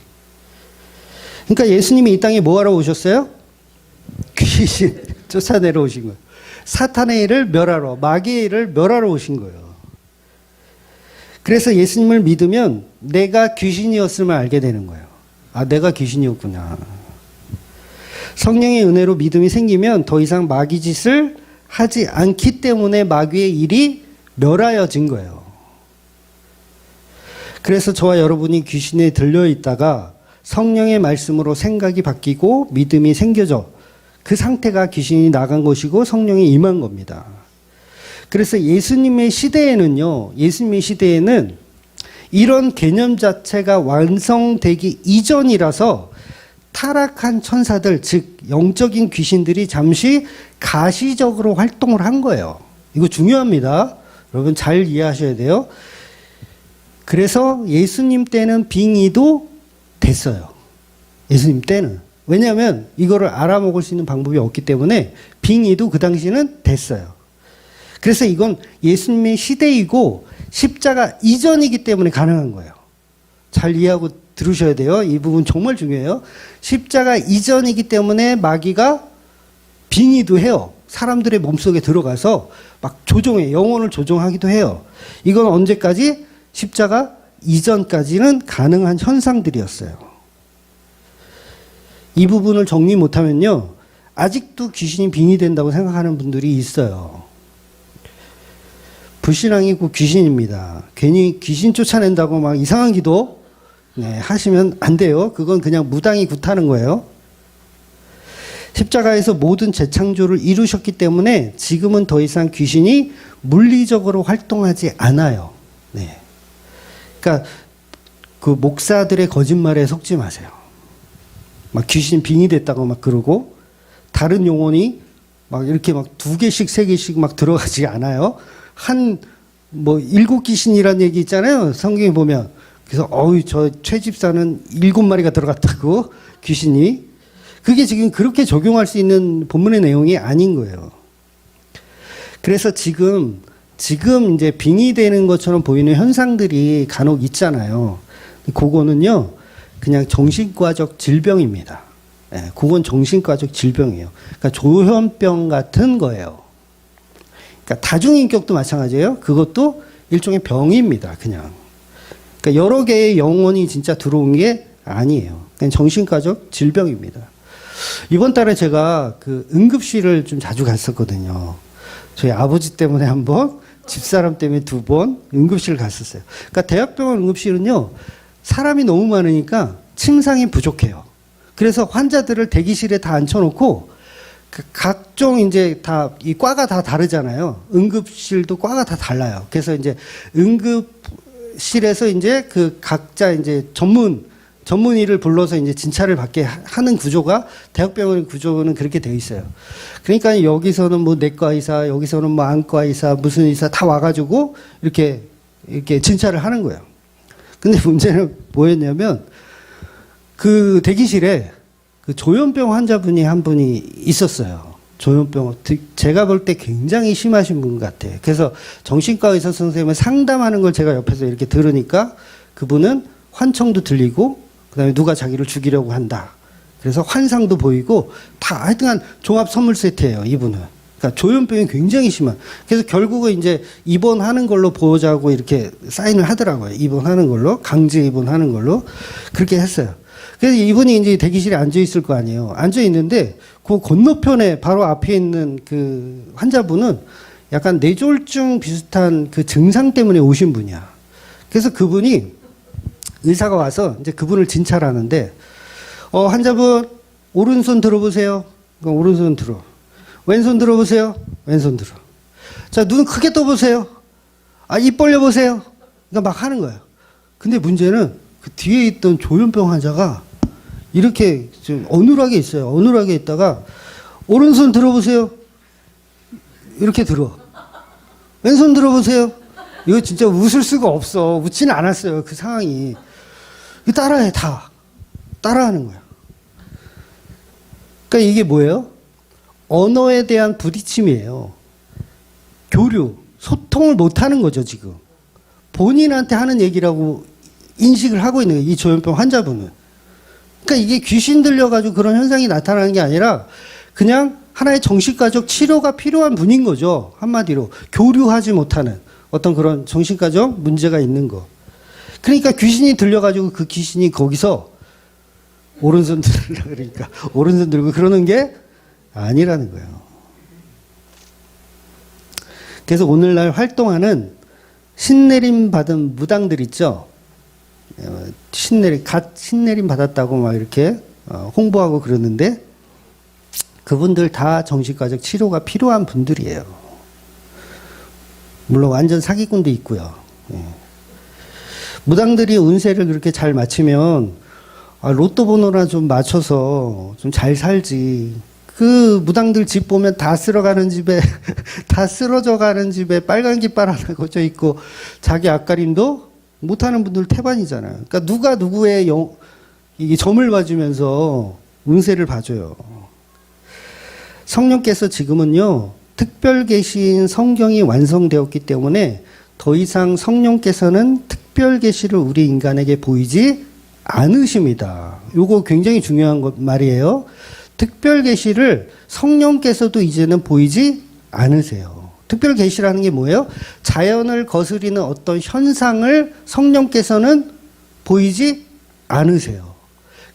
그러니까 예수님이 이 땅에 뭐 하러 오셨어요? 귀신 쫓아내러 오신 거예요. 사탄의 일을 멸하러, 마귀의 일을 멸하러 오신 거예요. 그래서 예수님을 믿으면 내가 귀신이었음을 알게 되는 거예요. 내가 귀신이었구나. 성령의 은혜로 믿음이 생기면 더 이상 마귀 짓을 하지 않기 때문에 마귀의 일이 멸하여진 거예요. 그래서 저와 여러분이 귀신에 들려 있다가 성령의 말씀으로 생각이 바뀌고 믿음이 생겨져. 그 상태가 귀신이 나간 것이고 성령이 임한 겁니다. 그래서 예수님의 시대에는 이런 개념 자체가 완성되기 이전이라서 타락한 천사들, 즉 영적인 귀신들이 잠시 가시적으로 활동을 한 거예요. 이거 중요합니다. 여러분 잘 이해하셔야 돼요. 그래서 예수님 때는 빙의도 됐어요. 예수님 때는. 왜냐하면 이거를 알아먹을 수 있는 방법이 없기 때문에 빙의도 그 당시는 됐어요. 그래서 이건 예수님의 시대이고 십자가 이전이기 때문에 가능한 거예요. 잘 이해하고 들으셔야 돼요. 이 부분 정말 중요해요. 십자가 이전이기 때문에 마귀가 빙의도 해요. 사람들의 몸속에 들어가서 막 조종해. 영혼을 조종하기도 해요. 이건 언제까지? 십자가 이전까지는 가능한 현상들이었어요. 이 부분을 정리 못하면요, 아직도 귀신이 빙의 된다고 생각하는 분들이 있어요. 불신앙이고 귀신입니다. 괜히 귀신 쫓아낸다고 막 이상한 기도 하시면 안 돼요. 그건 그냥 무당이 굿하는 거예요. 십자가에서 모든 재창조를 이루셨기 때문에 지금은 더 이상 귀신이 물리적으로 활동하지 않아요. 네. 그러니까 그 목사들의 거짓말에 속지 마세요. 막 귀신 빙의 됐다고 막 그러고 다른 영혼이 막 이렇게 막 2개씩 3개씩 막 들어가지 않아요. 뭐 7귀신이라는 얘기 있잖아요. 성경에 보면. 그래서 저 최 집사는 7마리가 들어갔다고 귀신이. 그게 지금 그렇게 적용할 수 있는 본문의 내용이 아닌 거예요. 그래서 지금 이제 빙의되는 것처럼 보이는 현상들이 간혹 있잖아요. 그거는요, 그냥 정신과적 질병입니다. 네, 그건 정신과적 질병이에요. 그러니까 조현병 같은 거예요. 그러니까 다중인격도 마찬가지예요. 그것도 일종의 병입니다. 그냥. 그러니까 여러 개의 영혼이 진짜 들어온 게 아니에요. 그냥 정신과적 질병입니다. 이번 달에 제가 그 응급실을 좀 자주 갔었거든요. 저희 아버지 때문에 한 번, 집사람 때문에 2번 응급실 갔었어요. 그러니까 대학병원 응급실은요, 사람이 너무 많으니까 침상이 부족해요. 그래서 환자들을 대기실에 다 앉혀놓고 각종 이제 다 이 과가 다 다르잖아요. 응급실도 과가 다 달라요. 그래서 이제 응급실에서 이제 그 각자 이제 전문의를 불러서 이제 진찰을 받게 하는 구조가 대학병원 구조는 그렇게 되어 있어요. 그러니까 여기서는 뭐 내과 의사, 여기서는 뭐 안과 의사, 무슨 의사 다 와가지고 이렇게 진찰을 하는 거예요. 근데 문제는 뭐였냐면 그 대기실에 그 조현병 환자분이 한 분이 있었어요. 조현병. 제가 볼 때 굉장히 심하신 분 같아요. 그래서 정신과 의사 선생님을 상담하는 걸 제가 옆에서 이렇게 들으니까 그분은 환청도 들리고 그다음에 누가 자기를 죽이려고 한다. 그래서 환상도 보이고 다 하여튼간 종합 선물 세트예요, 이분은. 그러니까 조현병이 굉장히 심한. 그래서 결국은 이제 입원하는 걸로 보자고 이렇게 사인을 하더라고요. 입원하는 걸로, 강제 입원하는 걸로 그렇게 했어요. 그래서 이분이 이제 대기실에 앉아 있을 거 아니에요. 앉아 있는데 그 건너편에 바로 앞에 있는 그 환자분은 약간 뇌졸중 비슷한 그 증상 때문에 오신 분이야. 그래서 그분이 의사가 와서 이제 그분을 진찰하는데, 환자분, 오른손 들어보세요. 오른손 들어. 왼손 들어보세요. 왼손 들어. 자, 눈 크게 떠보세요. 입 벌려보세요. 그러니까 막 하는 거예요. 근데 문제는 그 뒤에 있던 조현병 환자가 이렇게 좀 어눌하게 있어요. 어눌하게 있다가, 오른손 들어보세요. 이렇게 들어. 왼손 들어보세요. 이거 진짜 웃을 수가 없어. 웃지는 않았어요. 그 상황이. 따라해, 다. 따라하는 거야. 그러니까 이게 뭐예요? 언어에 대한 부딪힘이에요. 교류, 소통을 못하는 거죠, 지금. 본인한테 하는 얘기라고 인식을 하고 있는 거예요, 이 조현병 환자분은. 그러니까 이게 귀신 들려가지고 그런 현상이 나타나는 게 아니라 그냥 하나의 정신과적 치료가 필요한 분인 거죠. 한마디로. 교류하지 못하는 어떤 그런 정신과적 문제가 있는 거. 그러니까 귀신이 들려가지고 그 귀신이 거기서 오른손 들으라 그러니까 오른손 들고 그러는 게 아니라는 거예요. 그래서 오늘날 활동하는 신내림 받은 무당들 있죠. 신내림 받았다고 막 이렇게 홍보하고 그러는데 그분들 다 정신과적 치료가 필요한 분들이에요. 물론 완전 사기꾼도 있고요. 무당들이 운세를 그렇게 잘 맞추면 로또 번호나 좀 맞춰서 좀 잘 살지. 그 무당들 집 보면 다 쓸어가는 집에 다 쓰러져 가는 집에 빨간 깃발 하나 꽂혀 있고 자기 앞가림도 못하는 분들 태반이잖아요. 그러니까 누가 누구의 이게 점을 봐주면서 운세를 봐줘요. 성령께서 지금은요 특별 계시인 성경이 완성되었기 때문에 더 이상 성령께서는 특별 계시를 우리 인간에게 보이지 않으십니다. 요거 굉장히 중요한 말이에요. 특별 계시를 성령께서도 이제는 보이지 않으세요. 특별 계시라는 게 뭐예요? 자연을 거스리는 어떤 현상을 성령께서는 보이지 않으세요.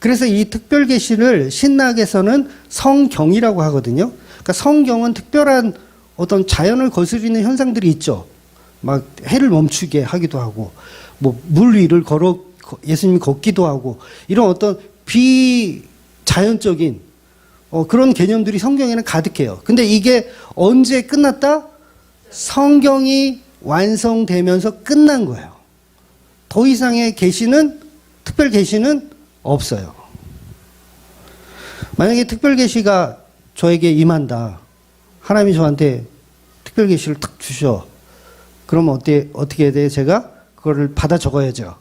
그래서 이 특별 계시를 신학에서는 성경이라고 하거든요. 그러니까 성경은 특별한 어떤 자연을 거스리는 현상들이 있죠. 막 해를 멈추게 하기도 하고, 뭐 물 위를 예수님이 걷기도 하고, 이런 어떤 비자연적인 그런 개념들이 성경에는 가득해요. 근데 이게 언제 끝났다? 성경이 완성되면서 끝난 거예요. 더 이상의 계시는, 특별 계시는 없어요. 만약에 특별 계시가 저에게 임한다. 하나님이 저한테 특별 계시를 탁 주셔. 그러면 어떻게 해야 돼요? 제가 그거를 받아 적어야죠.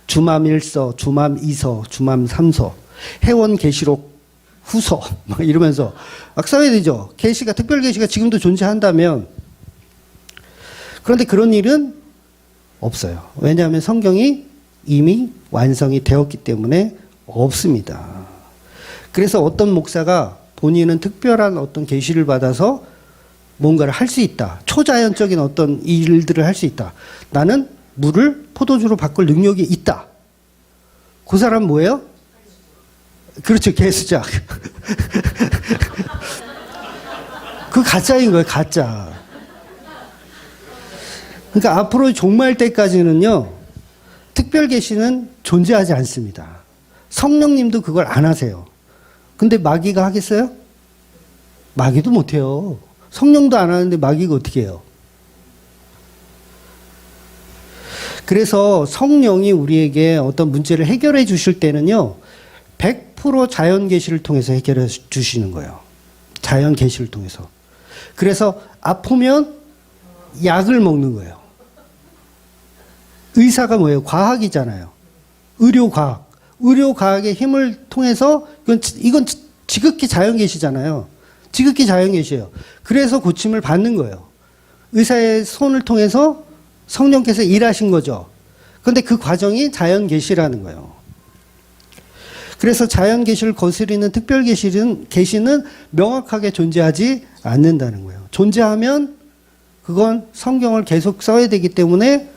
주맘 1서, 주맘 2서, 주맘 3서, 해원 계시록 후서 막 이러면서 막 써야 되죠. 계시가, 특별 계시가 지금도 존재한다면. 그런데 그런 일은 없어요. 왜냐하면 성경이 이미 완성이 되었기 때문에 없습니다. 그래서 어떤 목사가 본인은 특별한 어떤 계시를 받아서 뭔가를 할 수 있다. 초자연적인 어떤 일들을 할 수 있다. 나는 물을 포도주로 바꿀 능력이 있다. 그 사람 뭐예요? 그렇죠. 개수작. 그 가짜인 거예요. 가짜. 그러니까 앞으로 종말 때까지는요. 특별 계시는 존재하지 않습니다. 성령님도 그걸 안 하세요. 근데 마귀가 하겠어요? 마귀도 못해요. 성령도 안 하는데 마귀가 어떻게 해요? 그래서 성령이 우리에게 어떤 문제를 해결해 주실 때는요. 100% 자연 계시를 통해서 해결해 주시는 거예요. 자연 계시를 통해서. 그래서 아프면 약을 먹는 거예요. 의사가 뭐예요? 과학이잖아요. 의료과학. 의료과학의 힘을 통해서 이건 지극히 자연 계시잖아요. 지극히 자연 계시예요. 그래서 고침을 받는 거예요. 의사의 손을 통해서 성령께서 일하신 거죠. 그런데 그 과정이 자연 계시라는 거예요. 그래서 자연 계시를 거스리는 특별 계시는 명확하게 존재하지 않는다는 거예요. 존재하면 그건 성경을 계속 써야 되기 때문에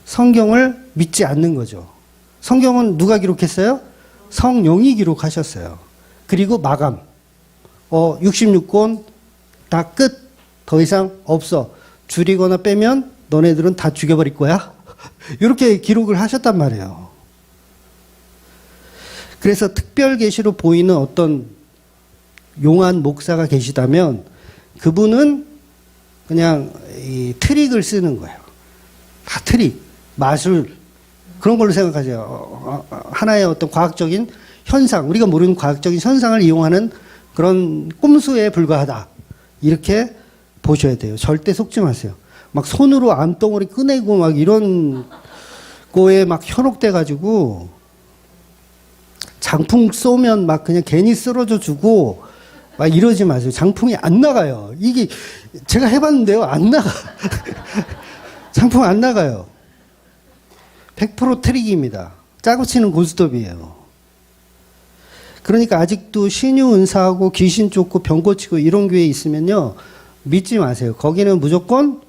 성경을 믿지 않는 거죠. 성경은 누가 기록했어요? 성령이 기록하셨어요. 그리고 마감. 66권 다 끝. 더 이상 없어. 줄이거나 빼면 너네들은 다 죽여버릴 거야. 이렇게 기록을 하셨단 말이에요. 그래서 특별 계시로 보이는 어떤 용한 목사가 계시다면 그분은 그냥 이 트릭을 쓰는 거예요. 다 트릭, 마술 그런 걸로 생각하세요. 하나의 어떤 과학적인 현상, 우리가 모르는 과학적인 현상을 이용하는 그런 꼼수에 불과하다. 이렇게 보셔야 돼요. 절대 속지 마세요. 막 손으로 암덩어리 꺼내고 막 이런 거에 막 현혹돼가지고 장풍 쏘면 막 그냥 괜히 쓰러져 주고 막 이러지 마세요. 장풍이 안 나가요. 이게 제가 해봤는데요. 안 나가. 장풍 안 나가요. 100% 트릭입니다. 짜고 치는 고스톱이에요. 그러니까 아직도 신유 은사하고 귀신 쫓고 병 고치고 이런 교회 있으면요. 믿지 마세요. 거기는 무조건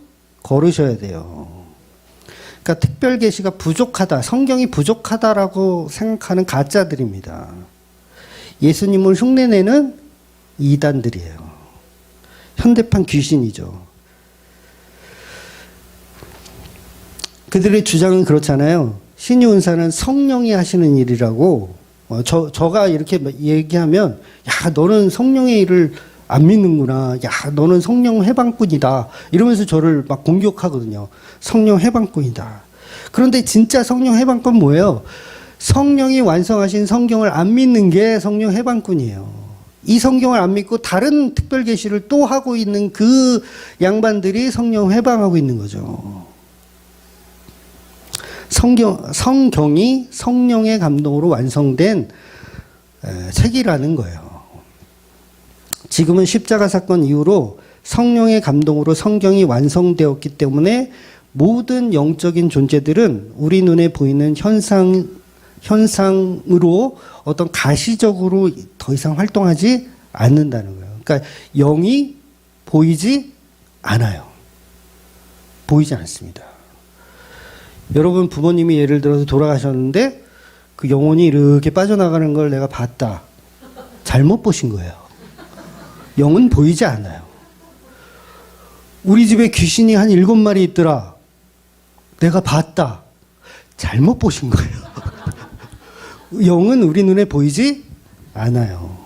걸으셔야 돼요. 그러니까 특별 계시가 부족하다, 성경이 부족하다라고 생각하는 가짜들입니다. 예수님을 흉내내는 이단들이에요. 현대판 귀신이죠. 그들의 주장은 그렇잖아요. 신유 은사는 성령이 하시는 일이라고. 저가 이렇게 얘기하면 야 너는 성령의 일을 안 믿는구나. 야 너는 성령 해방꾼이다. 이러면서 저를 막 공격하거든요. 성령 해방꾼이다. 그런데 진짜 성령 해방꾼 뭐예요? 성령이 완성하신 성경을 안 믿는 게 성령 해방꾼이에요. 이 성경을 안 믿고 다른 특별 계시를 또 하고 있는 그 양반들이 성령 해방하고 있는 거죠. 성경이 성령의 감동으로 완성된 책이라는 거예요. 지금은 십자가 사건 이후로 성령의 감동으로 성경이 완성되었기 때문에 모든 영적인 존재들은 우리 눈에 보이는 현상으로 어떤 가시적으로 더 이상 활동하지 않는다는 거예요. 그러니까 영이 보이지 않아요. 보이지 않습니다. 여러분 부모님이 예를 들어서 돌아가셨는데 그 영혼이 이렇게 빠져나가는 걸 내가 봤다. 잘못 보신 거예요. 영은 보이지 않아요. 우리 집에 귀신이 한 7마리 있더라. 내가 봤다. 잘못 보신 거예요. 영은 우리 눈에 보이지 않아요.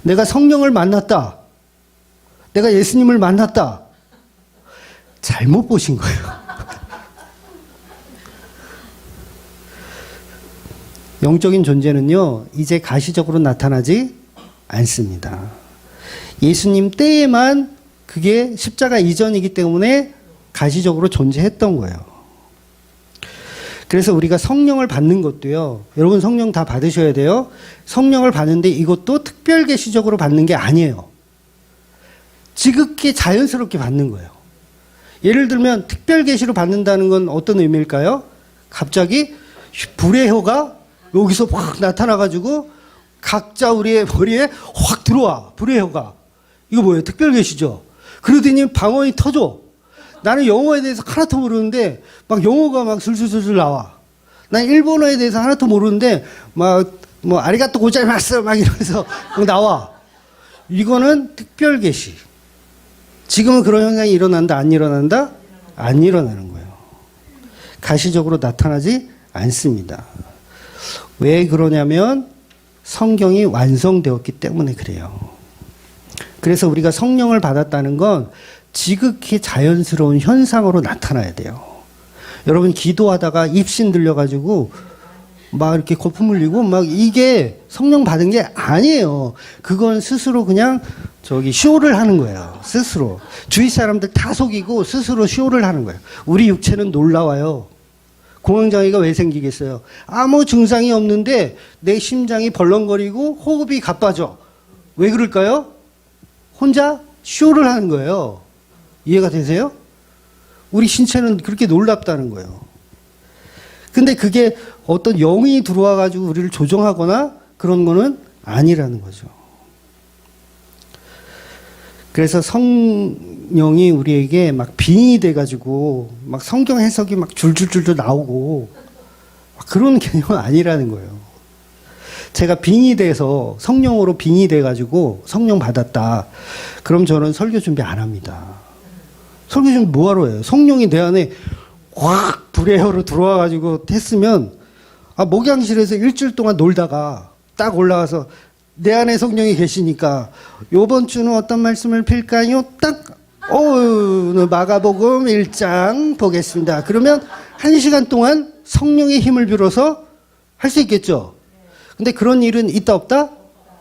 내가 성령을 만났다. 내가 예수님을 만났다. 잘못 보신 거예요. 영적인 존재는요, 이제 가시적으로 나타나지 않습니다. 예수님 때에만 그게 십자가 이전이기 때문에 가시적으로 존재했던 거예요. 그래서 우리가 성령을 받는 것도요, 여러분 성령 다 받으셔야 돼요. 성령을 받는데 이것도 특별 계시적으로 받는 게 아니에요. 지극히 자연스럽게 받는 거예요. 예를 들면 특별 계시로 받는다는 건 어떤 의미일까요? 갑자기 불의 혀가 여기서 확 나타나가지고 각자 우리의 머리에 확 들어와. 불의 혀가. 이거 뭐예요? 특별 계시죠? 그러더니 방언이 터져. 나는 영어에 대해서 하나도 모르는데 막 영어가 막 술술술 나와. 난 일본어에 대해서 하나도 모르는데 막 뭐 아리가또 고자이마스 막 이러면서 나와. 이거는 특별 계시. 지금은 그런 현상이 일어난다, 안 일어난다? 안 일어나는 거예요. 가시적으로 나타나지 않습니다. 왜 그러냐면 성경이 완성되었기 때문에 그래요. 그래서 우리가 성령을 받았다는 건 지극히 자연스러운 현상으로 나타나야 돼요. 여러분 기도하다가 입신 들려가지고 막 이렇게 거품 흘리고 막 이게 성령 받은 게 아니에요. 그건 스스로 그냥 쇼를 하는 거예요. 스스로. 주위 사람들 다 속이고 스스로 쇼를 하는 거예요. 우리 육체는 놀라워요. 공황장애가 왜 생기겠어요? 아무 증상이 없는데 내 심장이 벌렁거리고 호흡이 가빠져. 왜 그럴까요? 혼자 쇼를 하는 거예요. 이해가 되세요? 우리 신체는 그렇게 놀랍다는 거예요. 근데 그게 어떤 영이 들어와 가지고 우리를 조종하거나 그런 거는 아니라는 거죠. 그래서 성령이 우리에게 막 빙의 돼가지고 막 성경 해석이 막 줄줄줄줄 나오고 막 그런 개념은 아니라는 거예요. 제가 빙의 돼서 성령으로 빙의 돼가지고 성령 받았다. 그럼 저는 설교 준비 안 합니다. 설교 준비 뭐하러 해요? 성령이 내 안에 확 불의 혀로 들어와가지고 했으면 목양실에서 일주일 동안 놀다가 딱 올라가서 내 안에 성령이 계시니까 요번 주는 어떤 말씀을 필까요? 딱 마가복음 1장 보겠습니다. 그러면 1시간 동안 성령의 힘을 빌어서 할 수 있겠죠? 근데 그런 일은 있다 없다?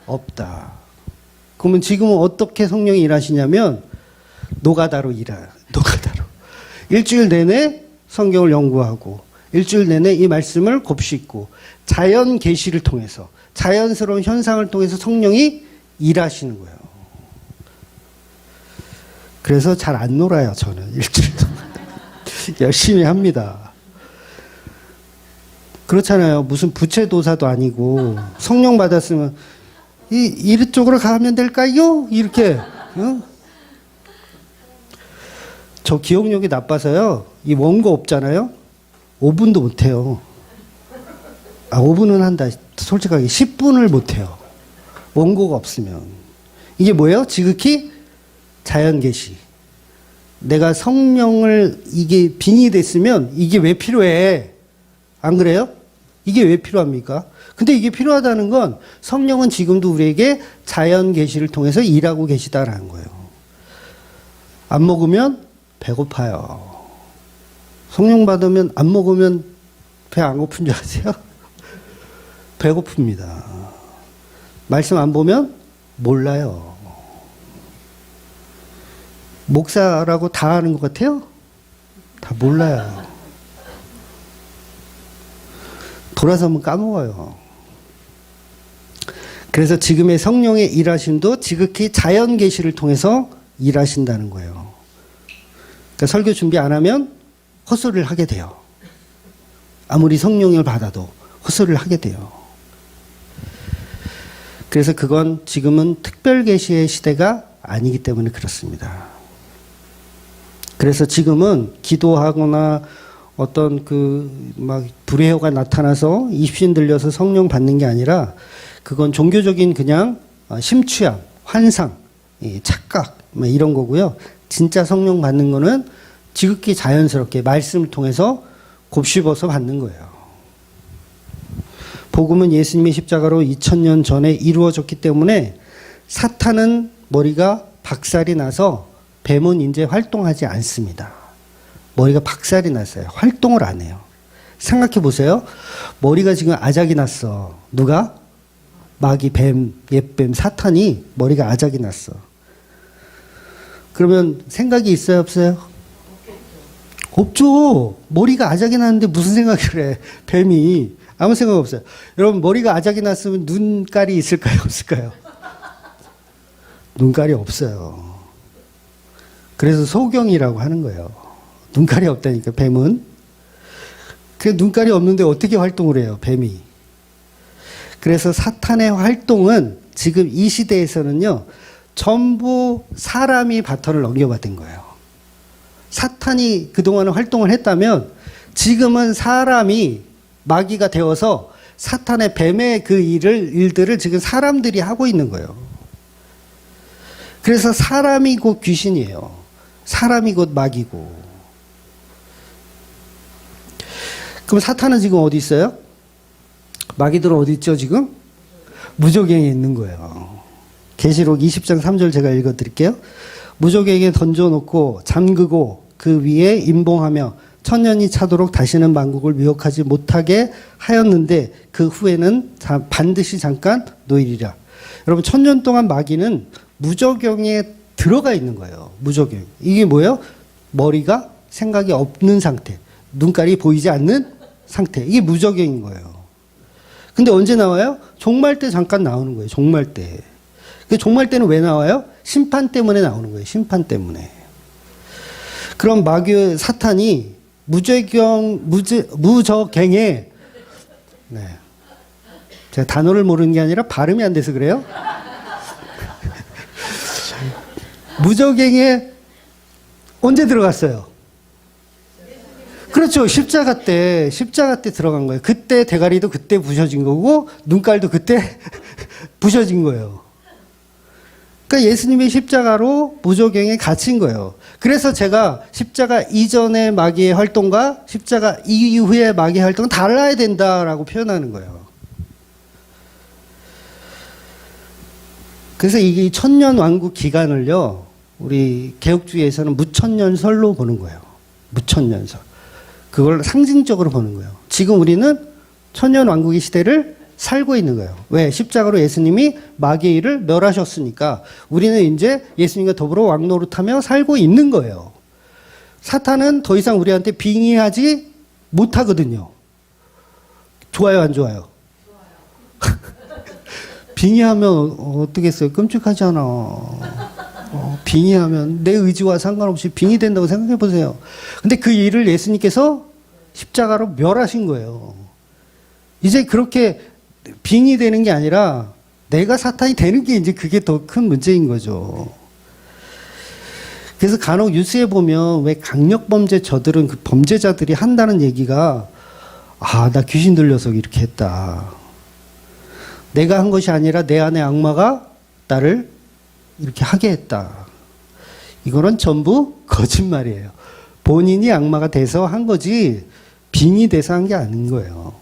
없다. 그러면 지금은 어떻게 성령이 일하시냐면 노가다로 일해요. 노가다로. 일주일 내내 성경을 연구하고 일주일 내내 이 말씀을 곱씹고 자연 계시를 통해서 자연스러운 현상을 통해서 성령이 일하시는 거예요. 그래서 잘 안 놀아요, 저는. 일주일 동안. 열심히 합니다. 그렇잖아요. 무슨 부채도사도 아니고 성령 받았으면 이쪽으로 가면 될까요? 이렇게. 저 기억력이 나빠서요. 이 원고 없잖아요. 5분도 못해요. 5분은 한다. 솔직하게 10분을 못해요. 원고가 없으면. 이게 뭐예요? 지극히 자연계시. 내가 성령을 이게 빙의 됐으면 이게 왜 필요해? 안 그래요? 이게 왜 필요합니까? 근데 이게 필요하다는 건 성령은 지금도 우리에게 자연계시를 통해서 일하고 계시다라는 거예요. 안 먹으면 배고파요. 성령 받으면 안 먹으면 배 안 고픈 줄 아세요? 배고픕니다. 말씀 안 보면 몰라요. 목사라고 다 아는 것 같아요? 다 몰라요. 돌아서면 까먹어요. 그래서 지금의 성령의 일하심도 지극히 자연 계시를 통해서 일하신다는 거예요. 그러니까 설교 준비 안 하면 헛소리를 하게 돼요. 아무리 성령을 받아도 헛소리를 하게 돼요. 그래서 그건 지금은 특별 계시의 시대가 아니기 때문에 그렇습니다. 그래서 지금은 기도하거나 어떤 막 불의효가 나타나서 입신 들려서 성령 받는 게 아니라 그건 종교적인 그냥 심취함, 환상, 착각 뭐 이런 거고요. 진짜 성령 받는 거는 지극히 자연스럽게 말씀을 통해서 곱씹어서 받는 거예요. 복음은 예수님의 십자가로 2000년 전에 이루어졌기 때문에 사탄은 머리가 박살이 나서 뱀은 이제 활동하지 않습니다. 머리가 박살이 났어요. 활동을 안 해요. 생각해 보세요. 머리가 지금 아작이 났어. 누가? 마귀, 뱀, 옛뱀, 사탄이 머리가 아작이 났어. 그러면 생각이 있어요, 없어요? 없죠. 머리가 아작이 났는데 무슨 생각을 해? 뱀이. 아무 생각 없어요. 여러분, 머리가 아작이 났으면 눈깔이 있을까요, 없을까요? 눈깔이 없어요. 그래서 소경이라고 하는 거예요. 눈깔이 없다니까, 뱀은. 그 눈깔이 없는데 어떻게 활동을 해요, 뱀이. 그래서 사탄의 활동은 지금 이 시대에서는요, 전부 사람이 바톤을 넘겨받은 거예요. 사탄이 그동안은 활동을 했다면 지금은 사람이 마귀가 되어서 사탄의 뱀의 그 일들을 지금 사람들이 하고 있는 거예요. 그래서 사람이 곧 귀신이에요. 사람이 곧 마귀고. 그럼 사탄은 지금 어디 있어요? 마귀들은 어디 있죠, 지금? 무저갱에 있는 거예요. 계시록 20장 3절 제가 읽어드릴게요. 무저갱에 던져놓고 잠그고 그 위에 임봉하며 천년이 차도록 다시는 만국을 미혹하지 못하게 하였는데 그 후에는 반드시 잠깐 놓이리라. 여러분, 천년 동안 마귀는 무저갱에 들어가 있는 거예요. 무저갱. 이게 뭐예요? 머리가 생각이 없는 상태. 눈깔이 보이지 않는 상태. 이게 무저갱인 거예요. 근데 언제 나와요? 종말 때 잠깐 나오는 거예요. 종말 때. 그 종말 때는 왜 나와요? 심판 때문에 나오는 거예요. 심판 때문에. 그럼 마귀 사탄이 무저갱에 네. 제가 단어를 모르는 게 아니라 발음이 안 돼서 그래요. 무저갱에 언제 들어갔어요? 그렇죠. 십자가 때 들어간 거예요. 그때 대가리도 그때 부셔진 거고 눈깔도 그때 부셔진 거예요. 그러니까 예수님이 십자가로 무저갱에 갇힌 거예요. 그래서 제가 십자가 이전의 마귀의 활동과 십자가 이후의 마귀의 활동은 달라야 된다라고 표현하는 거예요. 그래서 이 천년 왕국 기간을요, 우리 개혁주의에서는 무천년설로 보는 거예요. 무천년설. 그걸 상징적으로 보는 거예요. 지금 우리는 천년 왕국의 시대를 살고 있는 거예요. 왜? 십자가로 예수님이 마귀의 일을 멸하셨으니까 우리는 이제 예수님과 더불어 왕노릇하며 살고 있는 거예요. 사탄은 더 이상 우리한테 빙의하지 못하거든요. 좋아요, 안 좋아요? 빙의하면 어떻겠어요? 끔찍하잖아. 빙의하면 내 의지와 상관없이 빙의된다고 생각해 보세요. 근데 그 일을 예수님께서 십자가로 멸하신 거예요. 이제 그렇게 빙의되는 게 아니라 내가 사탄이 되는 게 이제 그게 더 큰 문제인 거죠. 그래서 간혹 뉴스에 보면 왜 강력범죄 저들은 그 범죄자들이 한다는 얘기가 나 귀신 들려서 이렇게 했다. 내가 한 것이 아니라 내 안에 악마가 나를 이렇게 하게 했다. 이거는 전부 거짓말이에요. 본인이 악마가 돼서 한 거지 빙의돼서 한 게 아닌 거예요.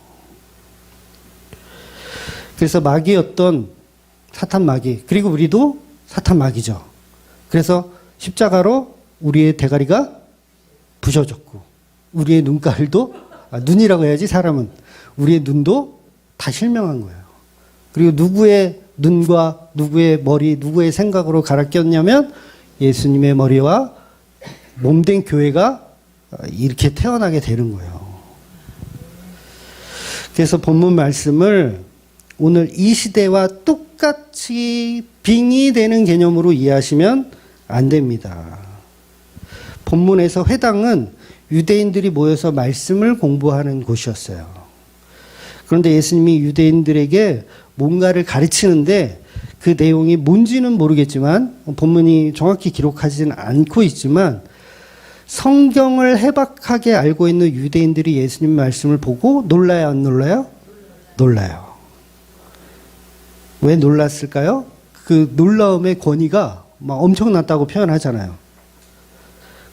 그래서 마귀였던 사탄 마귀, 그리고 우리도 사탄 마귀죠. 그래서 십자가로 우리의 대가리가 부셔졌고 우리의 눈깔도 눈이라고 해야지 사람은 우리의 눈도 다 실명한 거예요. 그리고 누구의 눈과 누구의 머리, 누구의 생각으로 갈아 꼈냐면 예수님의 머리와 몸된 교회가 이렇게 태어나게 되는 거예요. 그래서 본문 말씀을 오늘 이 시대와 똑같이 빙의되는 개념으로 이해하시면 안 됩니다. 본문에서 회당은 유대인들이 모여서 말씀을 공부하는 곳이었어요. 그런데 예수님이 유대인들에게 뭔가를 가르치는데 그 내용이 뭔지는 모르겠지만 본문이 정확히 기록하지는 않고 있지만 성경을 해박하게 알고 있는 유대인들이 예수님 말씀을 보고 놀라요, 안 놀라요? 놀라요. 왜 놀랐을까요? 그 놀라움의 권위가 막 엄청났다고 표현하잖아요.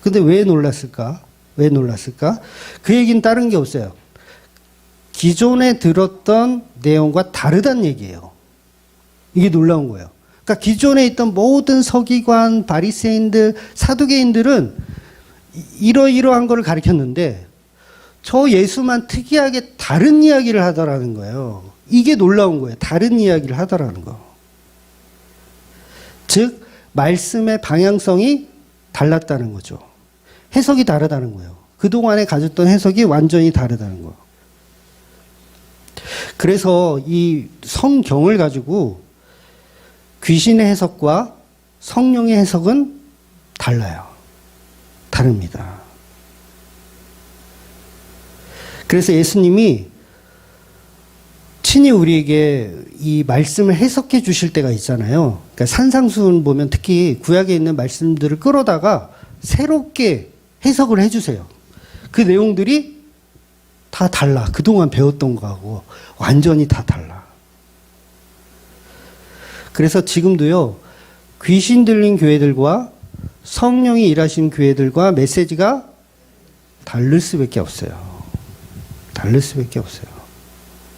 근데 왜 놀랐을까? 왜 놀랐을까? 그 얘기는 다른 게 없어요. 기존에 들었던 내용과 다르다는 얘기예요. 이게 놀라운 거예요. 그러니까 기존에 있던 모든 서기관, 바리새인들, 사두개인들은 이러이러한 거를 가르쳤는데 저 예수만 특이하게 다른 이야기를 하더라는 거예요. 이게 놀라운 거예요. 다른 이야기를 하더라는 거. 즉 말씀의 방향성이 달랐다는 거죠. 해석이 다르다는 거예요. 그동안에 가졌던 해석이 완전히 다르다는 거. 그래서 이 성경을 가지고 귀신의 해석과 성령의 해석은 달라요. 다릅니다. 그래서 예수님이 친히 우리에게 이 말씀을 해석해 주실 때가 있잖아요. 그러니까 산상수훈 보면 특히 구약에 있는 말씀들을 끌어다가 새롭게 해석을 해 주세요. 그 내용들이 다 달라. 그동안 배웠던 거하고 완전히 다 달라. 그래서 지금도요, 귀신 들린 교회들과 성령이 일하신 교회들과 메시지가 다를 수밖에 없어요. 다를 수밖에 없어요.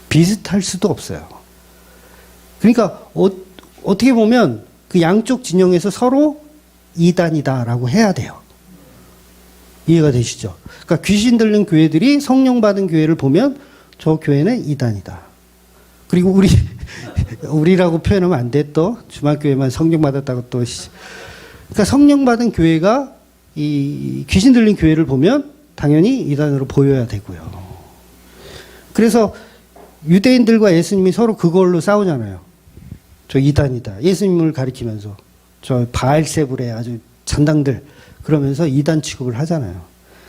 비슷할 수도 없어요. 그러니까 어떻게 보면 그 양쪽 진영에서 서로 이단이다라고 해야 돼요. 이해가 되시죠? 그러니까 귀신 들린 교회들이 성령 받은 교회를 보면 저 교회는 이단이다. 그리고 우리라고 표현하면 안 돼. 또 주말교회만 성령 받았다고 또. 그러니까 성령 받은 교회가 이 귀신 들린 교회를 보면 당연히 이단으로 보여야 되고요. 그래서 유대인들과 예수님이 서로 그걸로 싸우잖아요. 저 이단이다. 예수님을 가리키면서 저 바알세불의 아주 잔당들 그러면서 이단 취급을 하잖아요.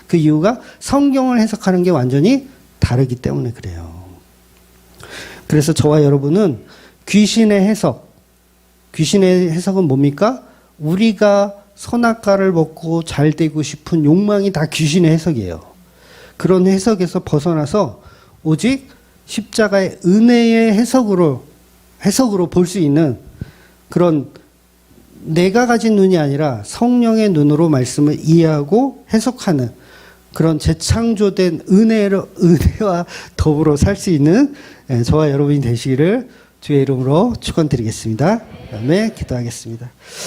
그 이유가 성경을 해석하는 게 완전히 다르기 때문에 그래요. 그래서 저와 여러분은 귀신의 해석은 뭡니까? 우리가 선악과를 먹고 잘 되고 싶은 욕망이 다 귀신의 해석이에요. 그런 해석에서 벗어나서 오직 십자가의 은혜의 해석으로 볼 수 있는 그런 내가 가진 눈이 아니라 성령의 눈으로 말씀을 이해하고 해석하는 그런 재창조된 은혜와 더불어 살 수 있는 저와 여러분이 되시기를 주의 이름으로 축원드리겠습니다. 그다음에 기도하겠습니다.